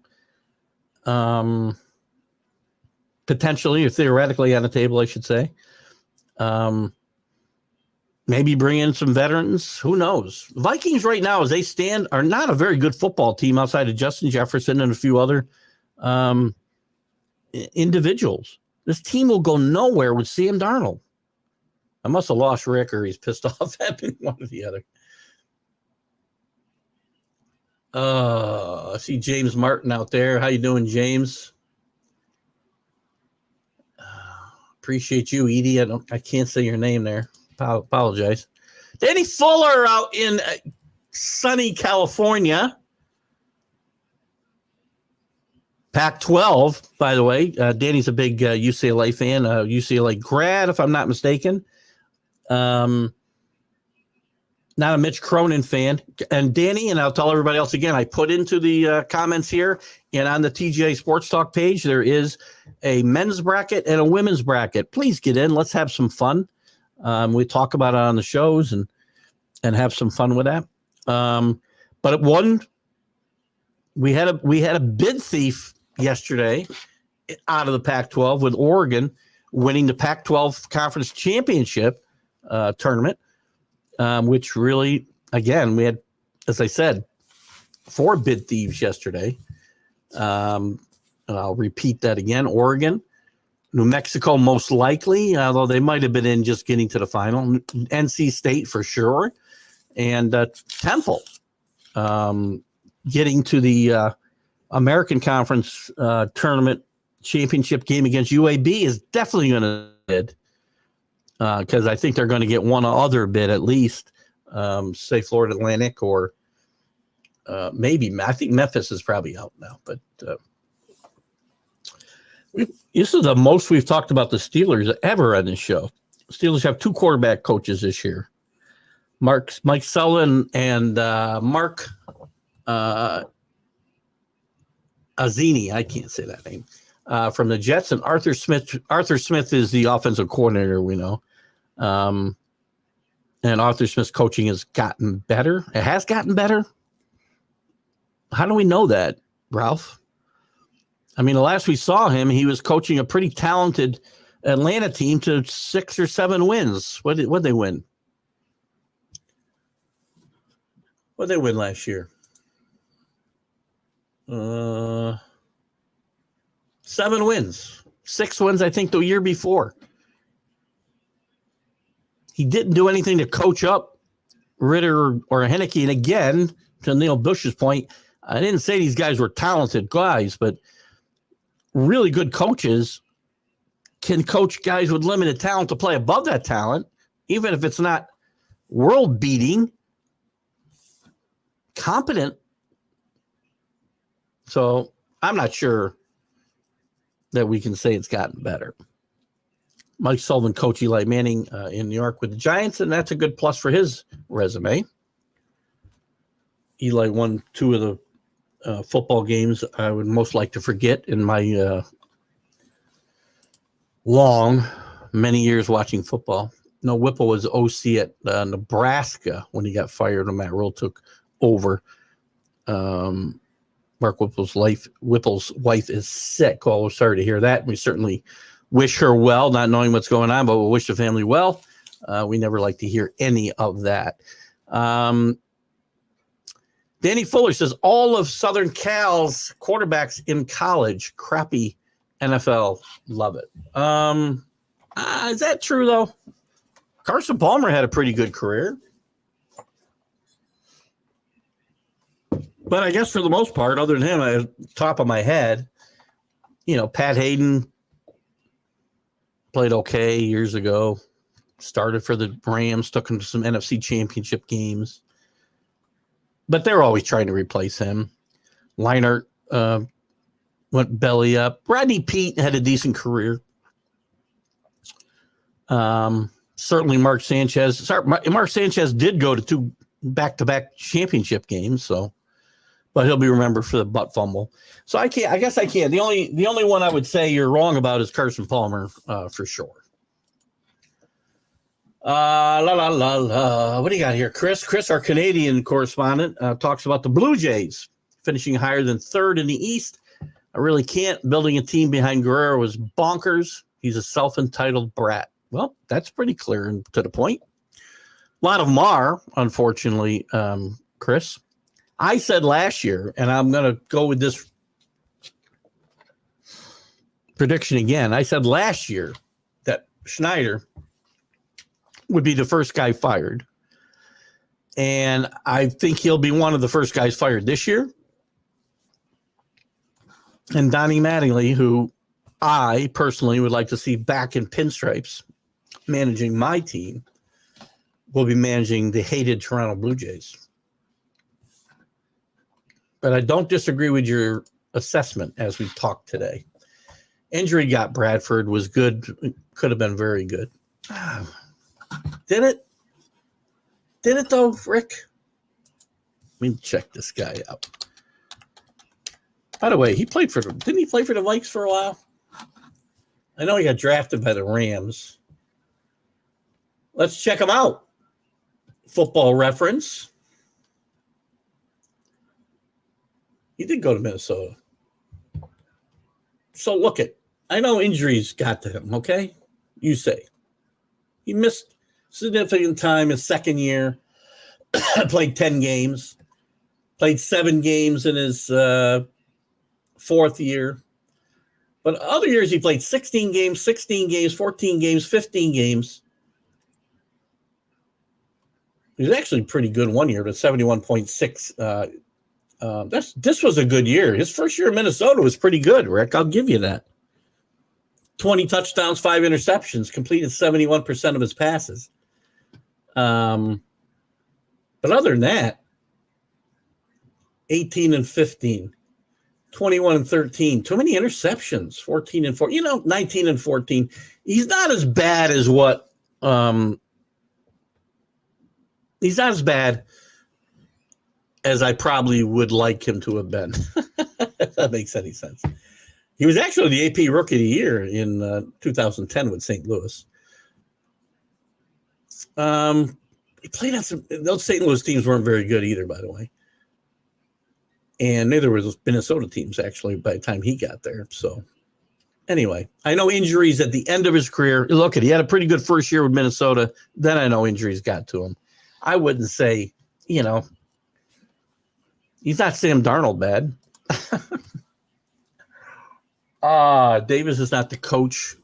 Potentially or theoretically on the table, I should say. Maybe bring in some veterans. Who knows? Vikings right now, as they stand, are not a very good football team outside of Justin Jefferson and a few other individuals. This team will go nowhere with Sam Darnold. I must have lost Rick, or he's pissed off at me, one or the other. I see James Martin out there. How you doing, James? Appreciate you, Edie. I can't say your name there. Apologize. Danny Fuller out in sunny California. Pac-12, by the way. Danny's a big UCLA fan, UCLA grad, if I'm not mistaken. Not a Mitch Cronin fan. And Danny, and I'll tell everybody else again, I put into the comments here and on the TGI Sports Talk page, there is a men's bracket and a women's bracket. Please get in. Let's have some fun. We talk about it on the shows and have some fun with that. But we had a bid thief yesterday out of the Pac-12 with Oregon winning the Pac-12 Conference Championship tournament. Which really, again, we had, as I said, 4 bid thieves yesterday. I'll repeat that again. Oregon, New Mexico, most likely, although they might have been in just getting to the final. NC State for sure. And Temple getting to the American Conference tournament championship game against UAB is definitely going to bid. Because I think they're going to get one other bid at least, say Florida Atlantic or maybe. I think Memphis is probably out now. But this is the most we've talked about the Steelers ever on this show. Steelers have 2 quarterback coaches this year, Mike Sullivan and Mark Azzini. I can't say that name. From the Jets, and Arthur Smith. Arthur Smith is the offensive coordinator, we know. And Arthur Smith's coaching has gotten better. It has gotten better. How do we know that, Ralph? I mean, the last we saw him, he was coaching a pretty talented Atlanta team to 6 or 7 wins. What did they win? What did they win last year? 7 wins. 6 wins, I think, the year before. He didn't do anything to coach up Ritter or Henneke. And again, to Neil Bush's point, I didn't say these guys were talented guys, but really good coaches can coach guys with limited talent to play above that talent, even if it's not world-beating, competent. So I'm not sure that we can say it's gotten better. Mike Sullivan coached Eli Manning in New York with the Giants, and that's a good plus for his resume. Eli won 2 of the football games I would most like to forget in my many years watching football. No, Whipple was OC at Nebraska when he got fired and Matt Rule took over. Mark Whipple's wife is sick. Well, we're sorry to hear that. We certainly wish her well, not knowing what's going on, but we'll wish the family well. We never like to hear any of that. Danny Fuller says all of Southern Cal's quarterbacks in college, crappy NFL love it. Is that true, though? Carson Palmer had a pretty good career. But I guess for the most part, other than him, at the top of my head, Pat Hayden played okay years ago. Started for the Rams, took him to some NFC championship games. But they're always trying to replace him. Leinart went belly up. Rodney Peete had a decent career. Certainly Mark Sanchez. Mark Sanchez did go to 2 back-to-back championship games, but he'll be remembered for the butt fumble. So I guess I can't. The only one I would say you're wrong about is Carson Palmer, for sure. What do you got here? Chris, our Canadian correspondent, talks about the Blue Jays finishing higher than 3rd in the East. I really can't. Building a team behind Guerrero was bonkers. He's a self-entitled brat. Well, that's pretty clear and to the point. A lot of them are, unfortunately, Chris. I said last year, and I'm going to go with this prediction again. I said last year that Schneider would be the first guy fired. And I think he'll be one of the first guys fired this year. And Donnie Mattingly, who I personally would like to see back in pinstripes managing my team, will be managing the hated Toronto Blue Jays. But I don't disagree with your assessment as we talked today. Injury got Bradford, was good, could have been very good. Did it? Did it though, Rick? Let me check this guy out. By the way, didn't he play for the Vikes for a while? I know he got drafted by the Rams. Let's check him out. Football Reference. He did go to Minnesota. So look I know injuries got to him, okay? You say. He missed significant time his second year. Played 10 games. Played 7 games in his 4th year. But other years he played 16 games, 16 games, 14 games, 15 games. He was actually pretty good one year, but 71.6. This was a good year. His first year in Minnesota was pretty good, Rick. I'll give you that. 20 touchdowns, 5 interceptions, completed 71% of his passes. But other than that, 18 and 15, 21 and 13, too many interceptions, 14 and 4, 19 and 14. He's not as bad as he's not as bad as I probably would like him to have been. If that makes any sense. He was actually the AP Rookie of the Year in 2010 with St. Louis. He played on those St. Louis teams weren't very good either, by the way. And neither were those Minnesota teams, actually, by the time he got there. So, anyway, I know injuries at the end of his career. Look, he had a pretty good first year with Minnesota. Then I know injuries got to him. I wouldn't say, he's not Sam Darnold bad. Davis is not the coach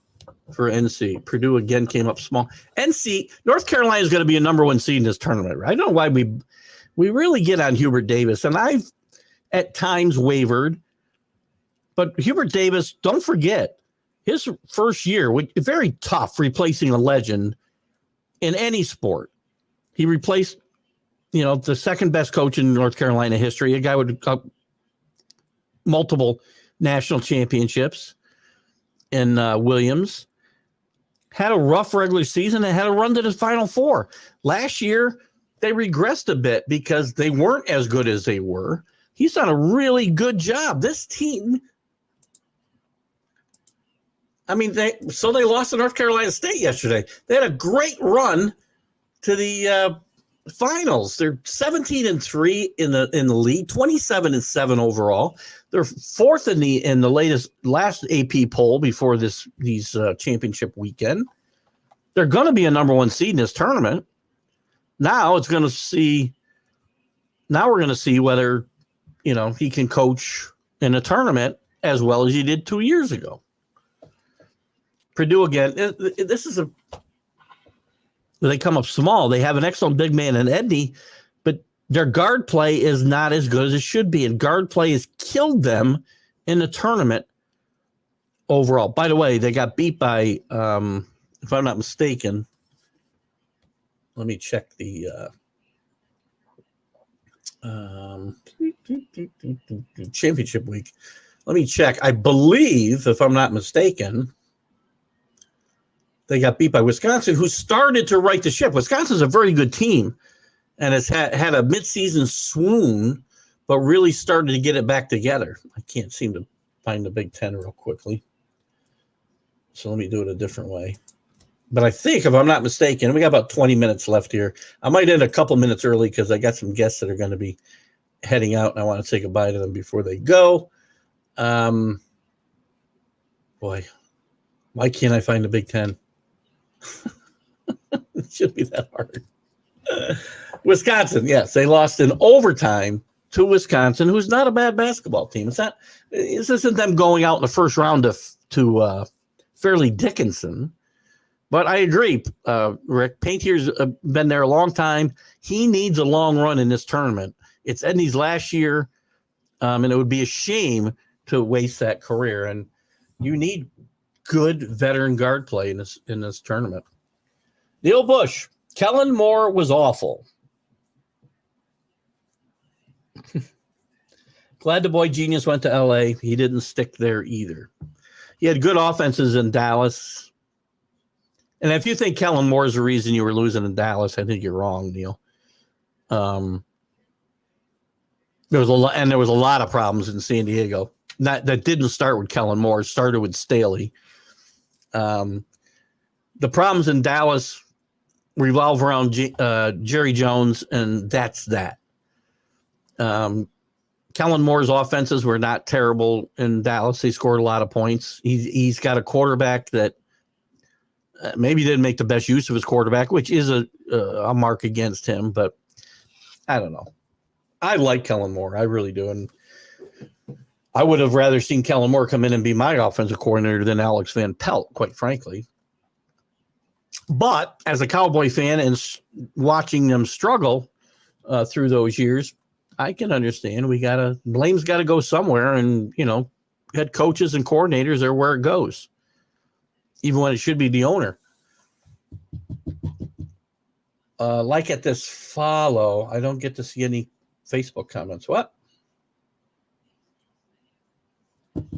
for NC. Purdue again came up small. NC, North Carolina is going to be a number 1 seed in this tournament. Right? I don't know why we really get on Hubert Davis, and I've at times wavered. But Hubert Davis, don't forget, his first year, very tough replacing a legend in any sport. He replaced, the second best coach in North Carolina history, a guy with multiple national championships in Williams. Had a rough regular season and had a run to the Final Four. Last year, they regressed a bit because they weren't as good as they were. He's done a really good job. This team, they lost to North Carolina State yesterday. They had a great run to the finals. They're 17-3 in the league, 27-7 overall. They're 4th in the last AP poll before these championship weekend. They're going to be a number 1 seed in this tournament. Now we're going to see whether he can coach in a tournament as well as he did 2 years ago. Purdue again. They come up small. They have an excellent big man in Edney, but their guard play is not as good as it should be. And guard play has killed them in the tournament overall. By the way, they got beat by, if I'm not mistaken, let me check the championship week. Let me check. I believe, if I'm not mistaken, they got beat by Wisconsin, who started to right the ship. Wisconsin's a very good team and has had a midseason swoon, but really started to get it back together. I can't seem to find the Big Ten real quickly. So let me do it a different way. But I think, if I'm not mistaken, we got about 20 minutes left here. I might end a couple minutes early because I got some guests that are going to be heading out, and I want to say goodbye to them before they go. Boy, why can't I find the Big Ten? It shouldn't be that hard. Wisconsin, yes, they lost in overtime to Wisconsin, who's not a bad basketball team. This isn't them going out in the first round to Fairleigh Dickinson. But I agree, Rick. Paintier's been there a long time. He needs a long run in this tournament. It's Edney's last year, and it would be a shame to waste that career. And you need good veteran guard play in this tournament. Neil Bush, Kellen Moore was awful. Glad the boy genius went to L.A. He didn't stick there either. He had good offenses in Dallas. And if you think Kellen Moore is the reason you were losing in Dallas, I think you're wrong, Neil. There was a lot of problems in San Diego. That didn't start with Kellen Moore. It started with Staley. The problems in Dallas revolve around Jerry Jones, and that's that. Kellen Moore's offenses were not terrible in Dallas. He scored a lot of points. He's got a quarterback that maybe didn't make the best use of his quarterback, which is a mark against him. But I don't know. I like Kellen Moore. I really do. And I would have rather seen Kellen Moore come in and be my offensive coordinator than Alex Van Pelt, quite frankly. But as a Cowboy fan and watching them struggle through those years, I can understand. Blame's got to go somewhere, and head coaches and coordinators are where it goes, even when it should be the owner. Like at this follow, I don't get to see any Facebook comments. What?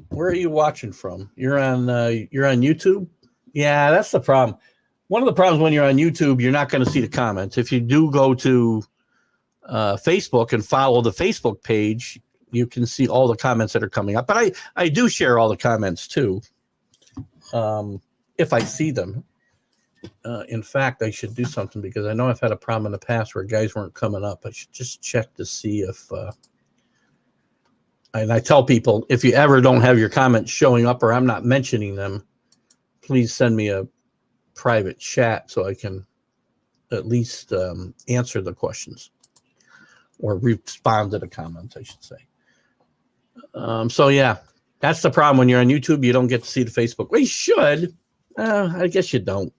Where are you watching from? You're on YouTube? Yeah, that's the problem. One of the problems when you're on YouTube, you're not going to see the comments. If you do go to Facebook and follow the Facebook page, you can see all the comments that are coming up. But I do share all the comments too, if I see them. In fact, I should do something because I know I've had a problem in the past where guys weren't coming up. I should just check to see if and I tell people, if you ever don't have your comments showing up or I'm not mentioning them, please send me a private chat so I can at least answer the questions or respond to the comments, I should say. So, yeah, that's the problem. When you're on YouTube, you don't get to see the Facebook. Well, you should. I guess you don't.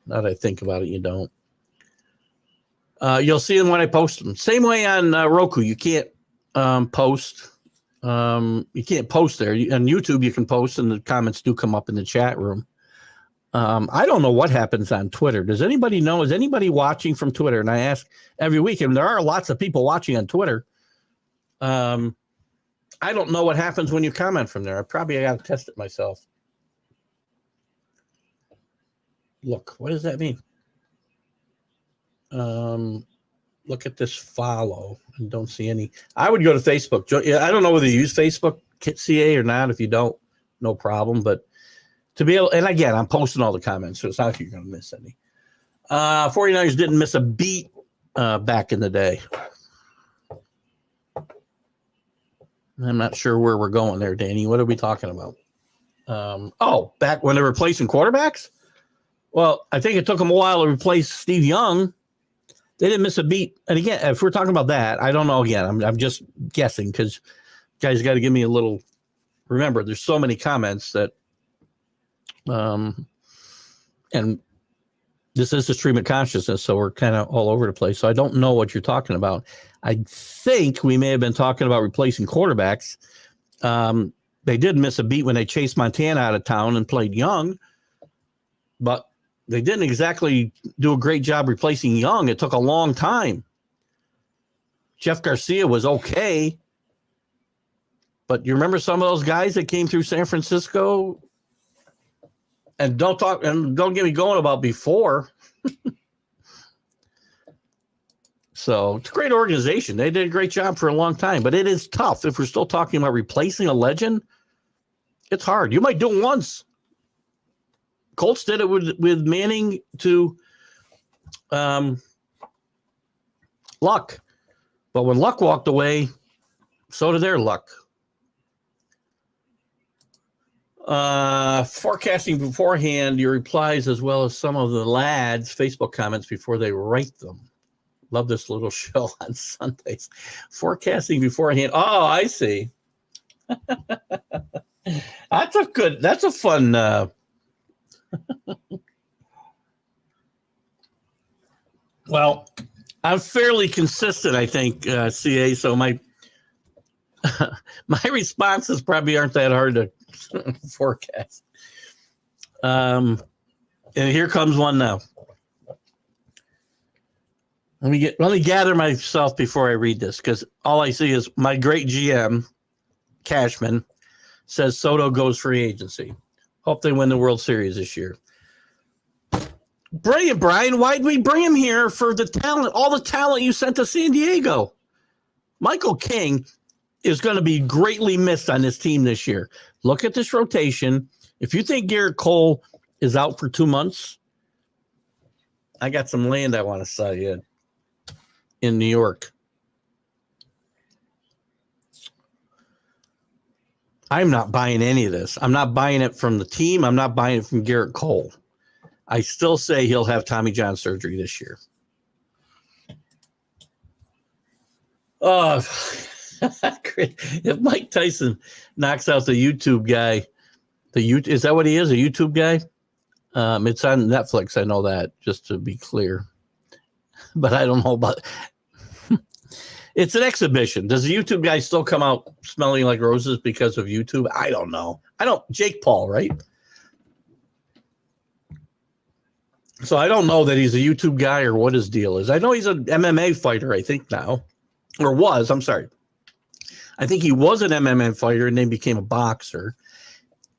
Now that I think about it, you don't. You'll see them when I post them. Same way on Roku. You can't post. You can't post there. On YouTube, you can post, and the comments do come up in the chat room. I don't know what happens on Twitter. Does anybody know? Is anybody watching from Twitter? And I ask every week, and there are lots of people watching on Twitter. I don't know what happens when you comment from there. I got to test it myself. Look, what does that mean? Look at this follow and don't see any. I would go to Facebook. I don't know whether you use Facebook CA or not. If you don't, no problem. But to be able, and again, I'm posting all the comments, so it's not like you're going to miss any. 49ers didn't miss a beat back in the day. I'm not sure where we're going there, Danny. What are we talking about? Back when they were replacing quarterbacks? Well, I think it took them a while to replace Steve Young. They didn't miss a beat. And again, if we're talking about that, I don't know. Again, I'm just guessing because guys got to give me a little. Remember, there's so many comments that And this is the stream of consciousness, so we're kind of all over the place. So I don't know what you're talking about. I think we may have been talking about replacing quarterbacks. They did miss a beat when they chased Montana out of town and played Young, but they didn't exactly do a great job replacing Young. It took a long time. Jeff Garcia was okay, but you remember some of those guys that came through San Francisco? And don't get me going about before. So it's a great organization. They did a great job for a long time, but it is tough. If we're still talking about replacing a legend, it's hard. You might do it once. Colts did it with Manning to Luck. But when Luck walked away, so did their luck. Forecasting beforehand your replies as well as some of the lads' Facebook comments before they write them. Love this little show on Sundays. Forecasting beforehand. Oh, I see. That's a fun. Well, I'm fairly consistent, I think, CA. So my responses probably aren't that hard to forecast. And here comes one now. Let me gather myself before I read this, because all I see is my great GM, Cashman, says Soto goes free agency. Hope they win the World Series this year. Brilliant, Brian. Why'd we bring him here for the talent, all the talent you sent to San Diego? Michael King is going to be greatly missed on this team this year. Look at this rotation. If you think Garrett Cole is out for 2 months, I got some land I want to sell you in New York. I'm not buying any of this. I'm not buying it from the team. I'm not buying it from Garrett Cole. I still say he'll have Tommy John surgery this year. Oh, if Mike Tyson knocks out the YouTube guy, is that what he is? A YouTube guy? It's on Netflix. I know that, just to be clear. But I don't know about. It's an exhibition. Does the YouTube guy still come out smelling like roses because of YouTube? I don't know. Jake Paul, right? So I don't know that he's a YouTube guy or what his deal is. I know he's an MMA fighter, I think now. Or was, I'm sorry. I think he was an MMA fighter and then became a boxer.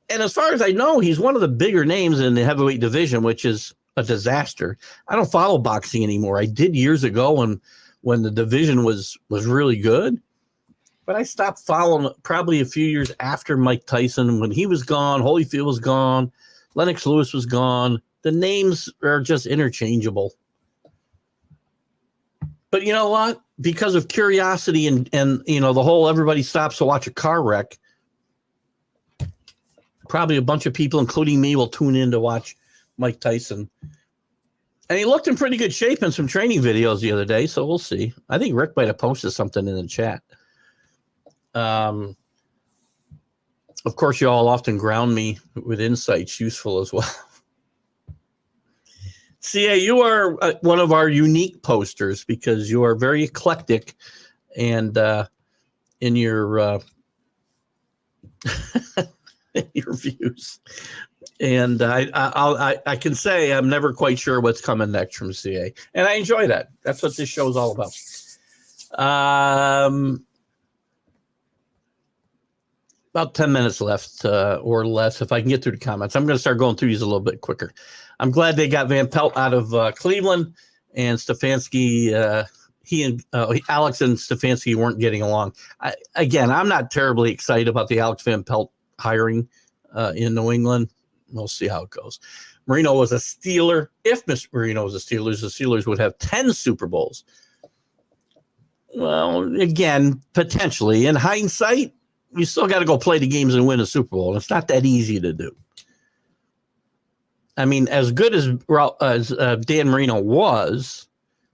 And as far as I know, he's one of the bigger names in the heavyweight division, which is a disaster. I don't follow boxing anymore. I did years ago when the division was really good. But I stopped following probably a few years after Mike Tyson. When he was gone, Holyfield was gone, Lennox Lewis was gone. The names are just interchangeable. But you know what? Because of curiosity and you know, the whole everybody stops to watch a car wreck, probably a bunch of people, including me, will tune in to watch Mike Tyson. And he looked in pretty good shape in some training videos the other day, so we'll see. I think Rick might have posted something in the chat. Of course, you all often ground me with insights, useful as well. CA, you are one of our unique posters because you are very eclectic and in your your views. And I can say I'm never quite sure what's coming next from CA. And I enjoy that. That's what this show is all about. About 10 minutes left or less if I can get through the comments. I'm going to start going through these a little bit quicker. I'm glad they got Van Pelt out of Cleveland and Stefanski. Alex and Stefanski weren't getting along. I'm not terribly excited about the Alex Van Pelt hiring in New England. We'll see how it goes. Marino was a Steeler. If Mr. Marino was a Steelers, the Steelers would have 10 Super Bowls. Well, again, potentially. In hindsight, you still got to go play the games and win a Super Bowl. It's not that easy to do. I mean, as good as Dan Marino was,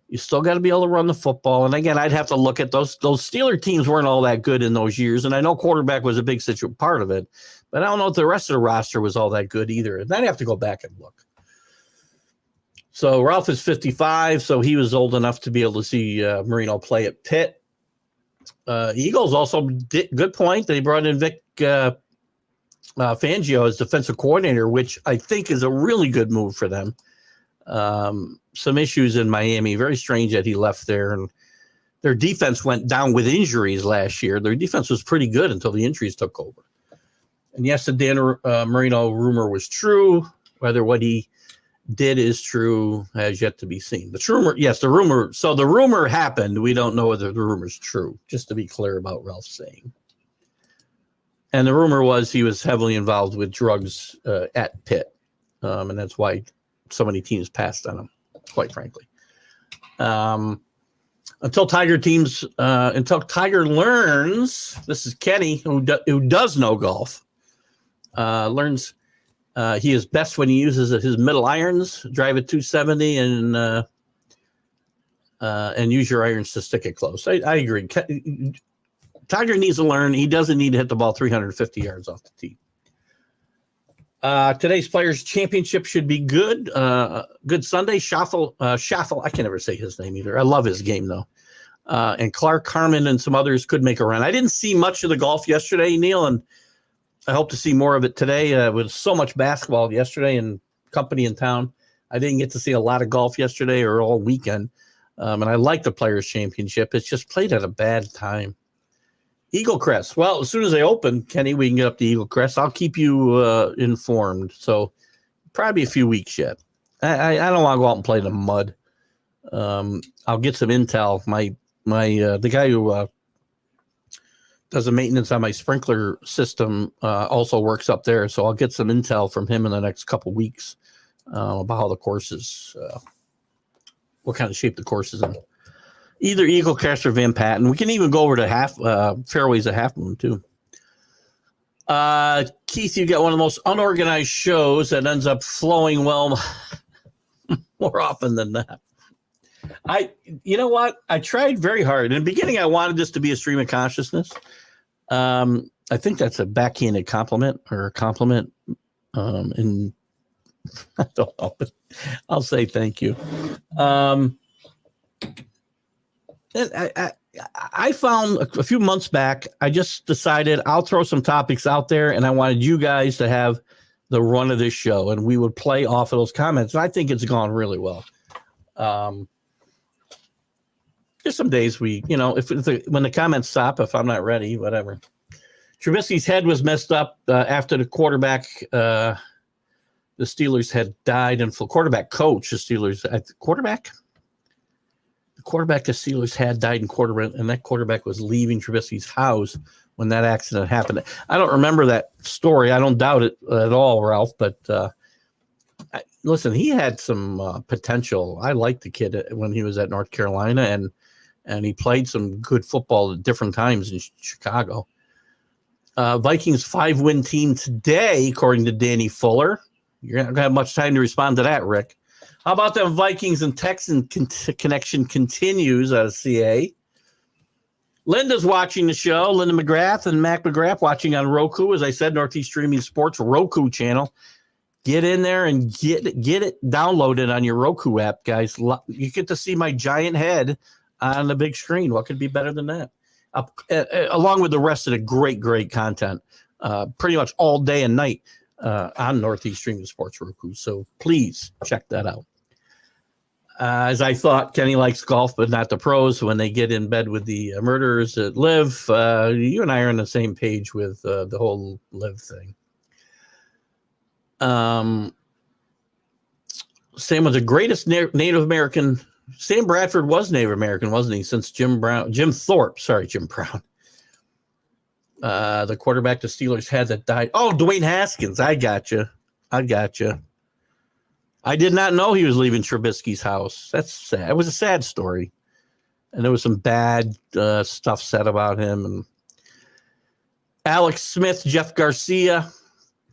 You still got to be able to run the football. And again, I'd have to look at those Steeler teams weren't all that good in those years. And I know quarterback was a big part of it, but I don't know if the rest of the roster was all that good either. And I'd have to go back and look. So Ralph is 55, so he was old enough to be able to see Marino play at Pitt. Eagles also good point. They brought in Vic Fangio as defensive coordinator, which I think is a really good move for them. Some issues in Miami. Very strange that he left there. And their defense went down with injuries last year. Their defense was pretty good until the injuries took over. And yes, the Dan Marino rumor was true. Whether what he did is true has yet to be seen. The rumor, yes, the rumor. So the rumor happened. We don't know whether the rumor is true, just to be clear about Ralph saying. And the rumor was he was heavily involved with drugs at Pitt. And that's why so many teams passed on him, quite frankly. Until Tiger learns, this is Kenny, who does know golf, learns he is best when he uses his middle irons, drive at 270, and use your irons to stick it close. I agree. Tiger needs to learn. He doesn't need to hit the ball 350 yards off the tee. Today's Players Championship should be good. Good Sunday. Schaffel, I can never say his name either. I love his game, though. And Clark, Harmon, and some others could make a run. I didn't see much of the golf yesterday, Neil, and I hope to see more of it today. With so much basketball yesterday and company in town, I didn't get to see a lot of golf yesterday or all weekend. And I like the Players Championship. It's just played at a bad time. Eagle Crest. Well, as soon as they open, Kenny, we can get up to Eagle Crest. I'll keep you informed. So probably a few weeks yet. I don't want to go out and play in the mud. I'll get some intel. The guy who does the maintenance on my sprinkler system also works up there. So I'll get some intel from him in the next couple weeks about how the course is, what kind of shape the course is in. Either Eagle Crest or Van Patten. We can even go over to fairways at Half Moon too. Keith, you got one of the most unorganized shows that ends up flowing well more often than that. You know what? I tried very hard. In the beginning, I wanted this to be a stream of consciousness. I think that's a backhanded compliment or a compliment. And I don't know, but I'll say thank you. I found a few months back, I just decided I'll throw some topics out there, and I wanted you guys to have the run of this show, and we would play off of those comments. And I think it's gone really well. There's some days when the comments stop, if I'm not ready, whatever. Trubisky's head was messed up after the quarterback, the Steelers had died, and quarterback coach, the Steelers, quarterback the Steelers had died in quarterback, and that quarterback was leaving Trubisky's house when that accident happened. I don't remember that story. I don't doubt it at all, Ralph, but listen, he had some potential. I liked the kid when he was at North Carolina, and he played some good football at different times in Chicago. Vikings 5-win team today, according to Danny Fuller. You're not going to have much time to respond to that, Rick. How about them Vikings and Texan connection continues out of CA? Linda's watching the show. Linda McGrath and Mac McGrath watching on Roku. As I said, Northeast Streaming Sports Roku channel. Get in there and get it downloaded on your Roku app, guys. You get to see my giant head on the big screen. What could be better than that? Along with the rest of the great content, pretty much all day and night on Northeast Streaming Sports Roku. So please check that out. As I thought, Kenny likes golf, but not the pros. When they get in bed with the murderers that live, you and I are on the same page with the whole live thing. Same with the greatest Native American. Sam Bradford was Native American, wasn't he? Since Jim Brown. The quarterback the Steelers had that died. Oh, Dwayne Haskins. I got you. I did not know he was leaving Trubisky's house. That's sad. It was a sad story. And there was some bad stuff said about him. And Alex Smith, Jeff Garcia,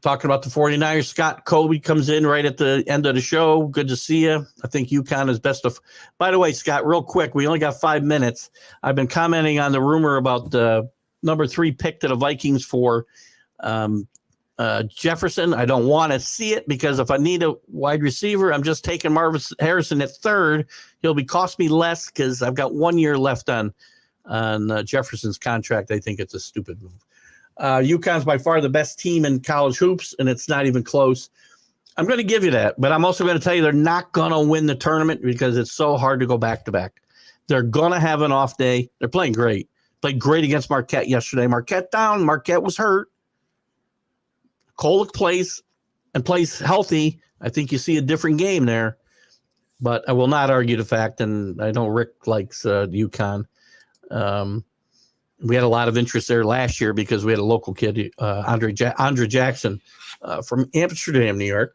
talking about the 49ers. Scott Colby comes in right at the end of the show. Good to see you. I think UConn is best of. By the way, Scott, real quick, we only got 5 minutes. I've been commenting on the rumor about the number 3 pick to the Vikings for Jefferson. I don't want to see it because if I need a wide receiver, I'm just taking Marvin Harrison at 3rd. He'll be cost me less because I've got 1 year left on Jefferson's contract. I think it's a stupid move. UConn's by far the best team in college hoops, and it's not even close. I'm going to give you that, but I'm also going to tell you they're not going to win the tournament because it's so hard to go back-to-back. They're going to have an off day. They're playing great. Played great against Marquette yesterday. Marquette down. Marquette was hurt. Kolek plays healthy. I think you see a different game there, but I will not argue the fact, and I know Rick likes UConn. We had a lot of interest there last year because we had a local kid, Andre Jackson from Amsterdam, New York,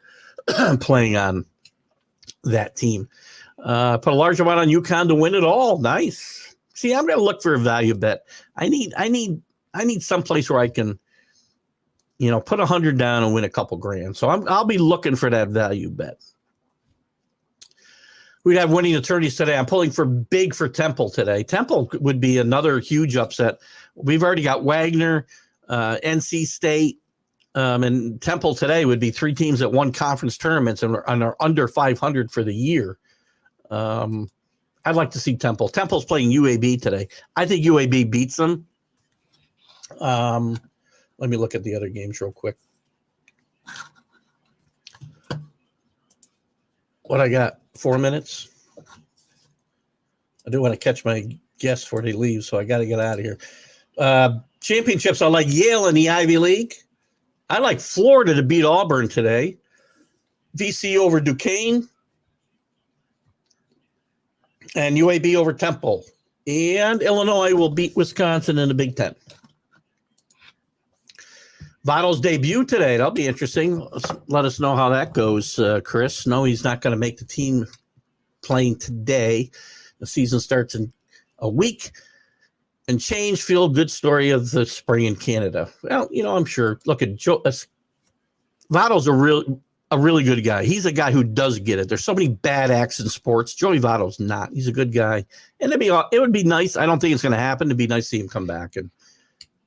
playing on that team. Put a large amount on UConn to win it all. Nice. See, I'm going to look for a value bet. I need some place where I can, put 100 down and win a couple grand. So I'll be looking for that value bet. We'd have winning attorneys today. I'm pulling for big for Temple today. Temple would be another huge upset. We've already got Wagner, NC State, and Temple today would be 3 teams that won conference tournaments and are under 500 for the year. I'd like to see Temple. Temple's playing UAB today. I think UAB beats them. Let me look at the other games real quick. What I got? 4 minutes. I do want to catch my guests before they leave, so I got to get out of here. Championships, I like Yale in the Ivy League. I like Florida to beat Auburn today. VC over Duquesne. And UAB over Temple. And Illinois will beat Wisconsin in the Big Ten. Votto's debut today. That'll be interesting. Let us know how that goes, Chris. No, he's not going to make the team playing today. The season starts in a week. And change, feel good story of the spring in Canada. Well, I'm sure. Look at Joe. Votto's a really good guy. He's a guy who does get it. There's so many bad acts in sports. Joey Votto's not. He's a good guy. And it would be nice. I don't think it's going to happen. It'd be nice to see him come back and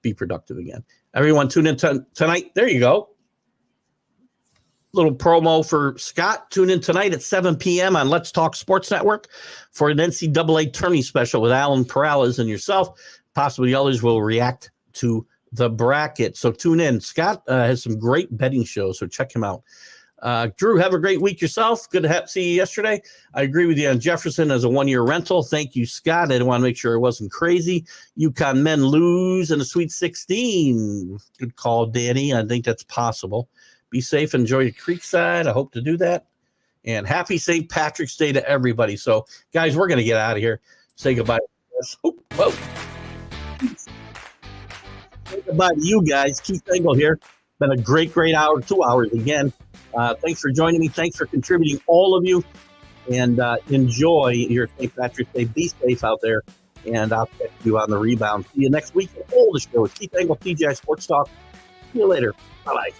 be productive again. Everyone tune in tonight. There you go. Little promo for Scott. Tune in tonight at 7 p.m. on Let's Talk Sports Network for an NCAA tourney special with Alan Perales and yourself. Possibly others will react to the bracket. So tune in. Scott has some great betting shows, so check him out. Drew, have a great week yourself. Good to see you yesterday. I agree with you on Jefferson as a 1-year rental. Thank you, Scott. I didn't want to make sure it wasn't crazy. UConn men lose in the Sweet 16. Good call, Danny. I think that's possible. Be safe. Enjoy your Creekside. I hope to do that. And happy St. Patrick's Day to everybody. So, guys, we're going to get out of here. Say goodbye. Oh, whoa. Say goodbye to you guys. Keith Engle here. Been a great hour, 2 hours again. Thanks for joining me. Thanks for contributing, all of you. And enjoy your St. Patrick's Day. Be safe out there. And I'll catch you on the rebound. See you next week. All the show. Keith Engle, TGI Sports Talk. See you later. Bye-bye.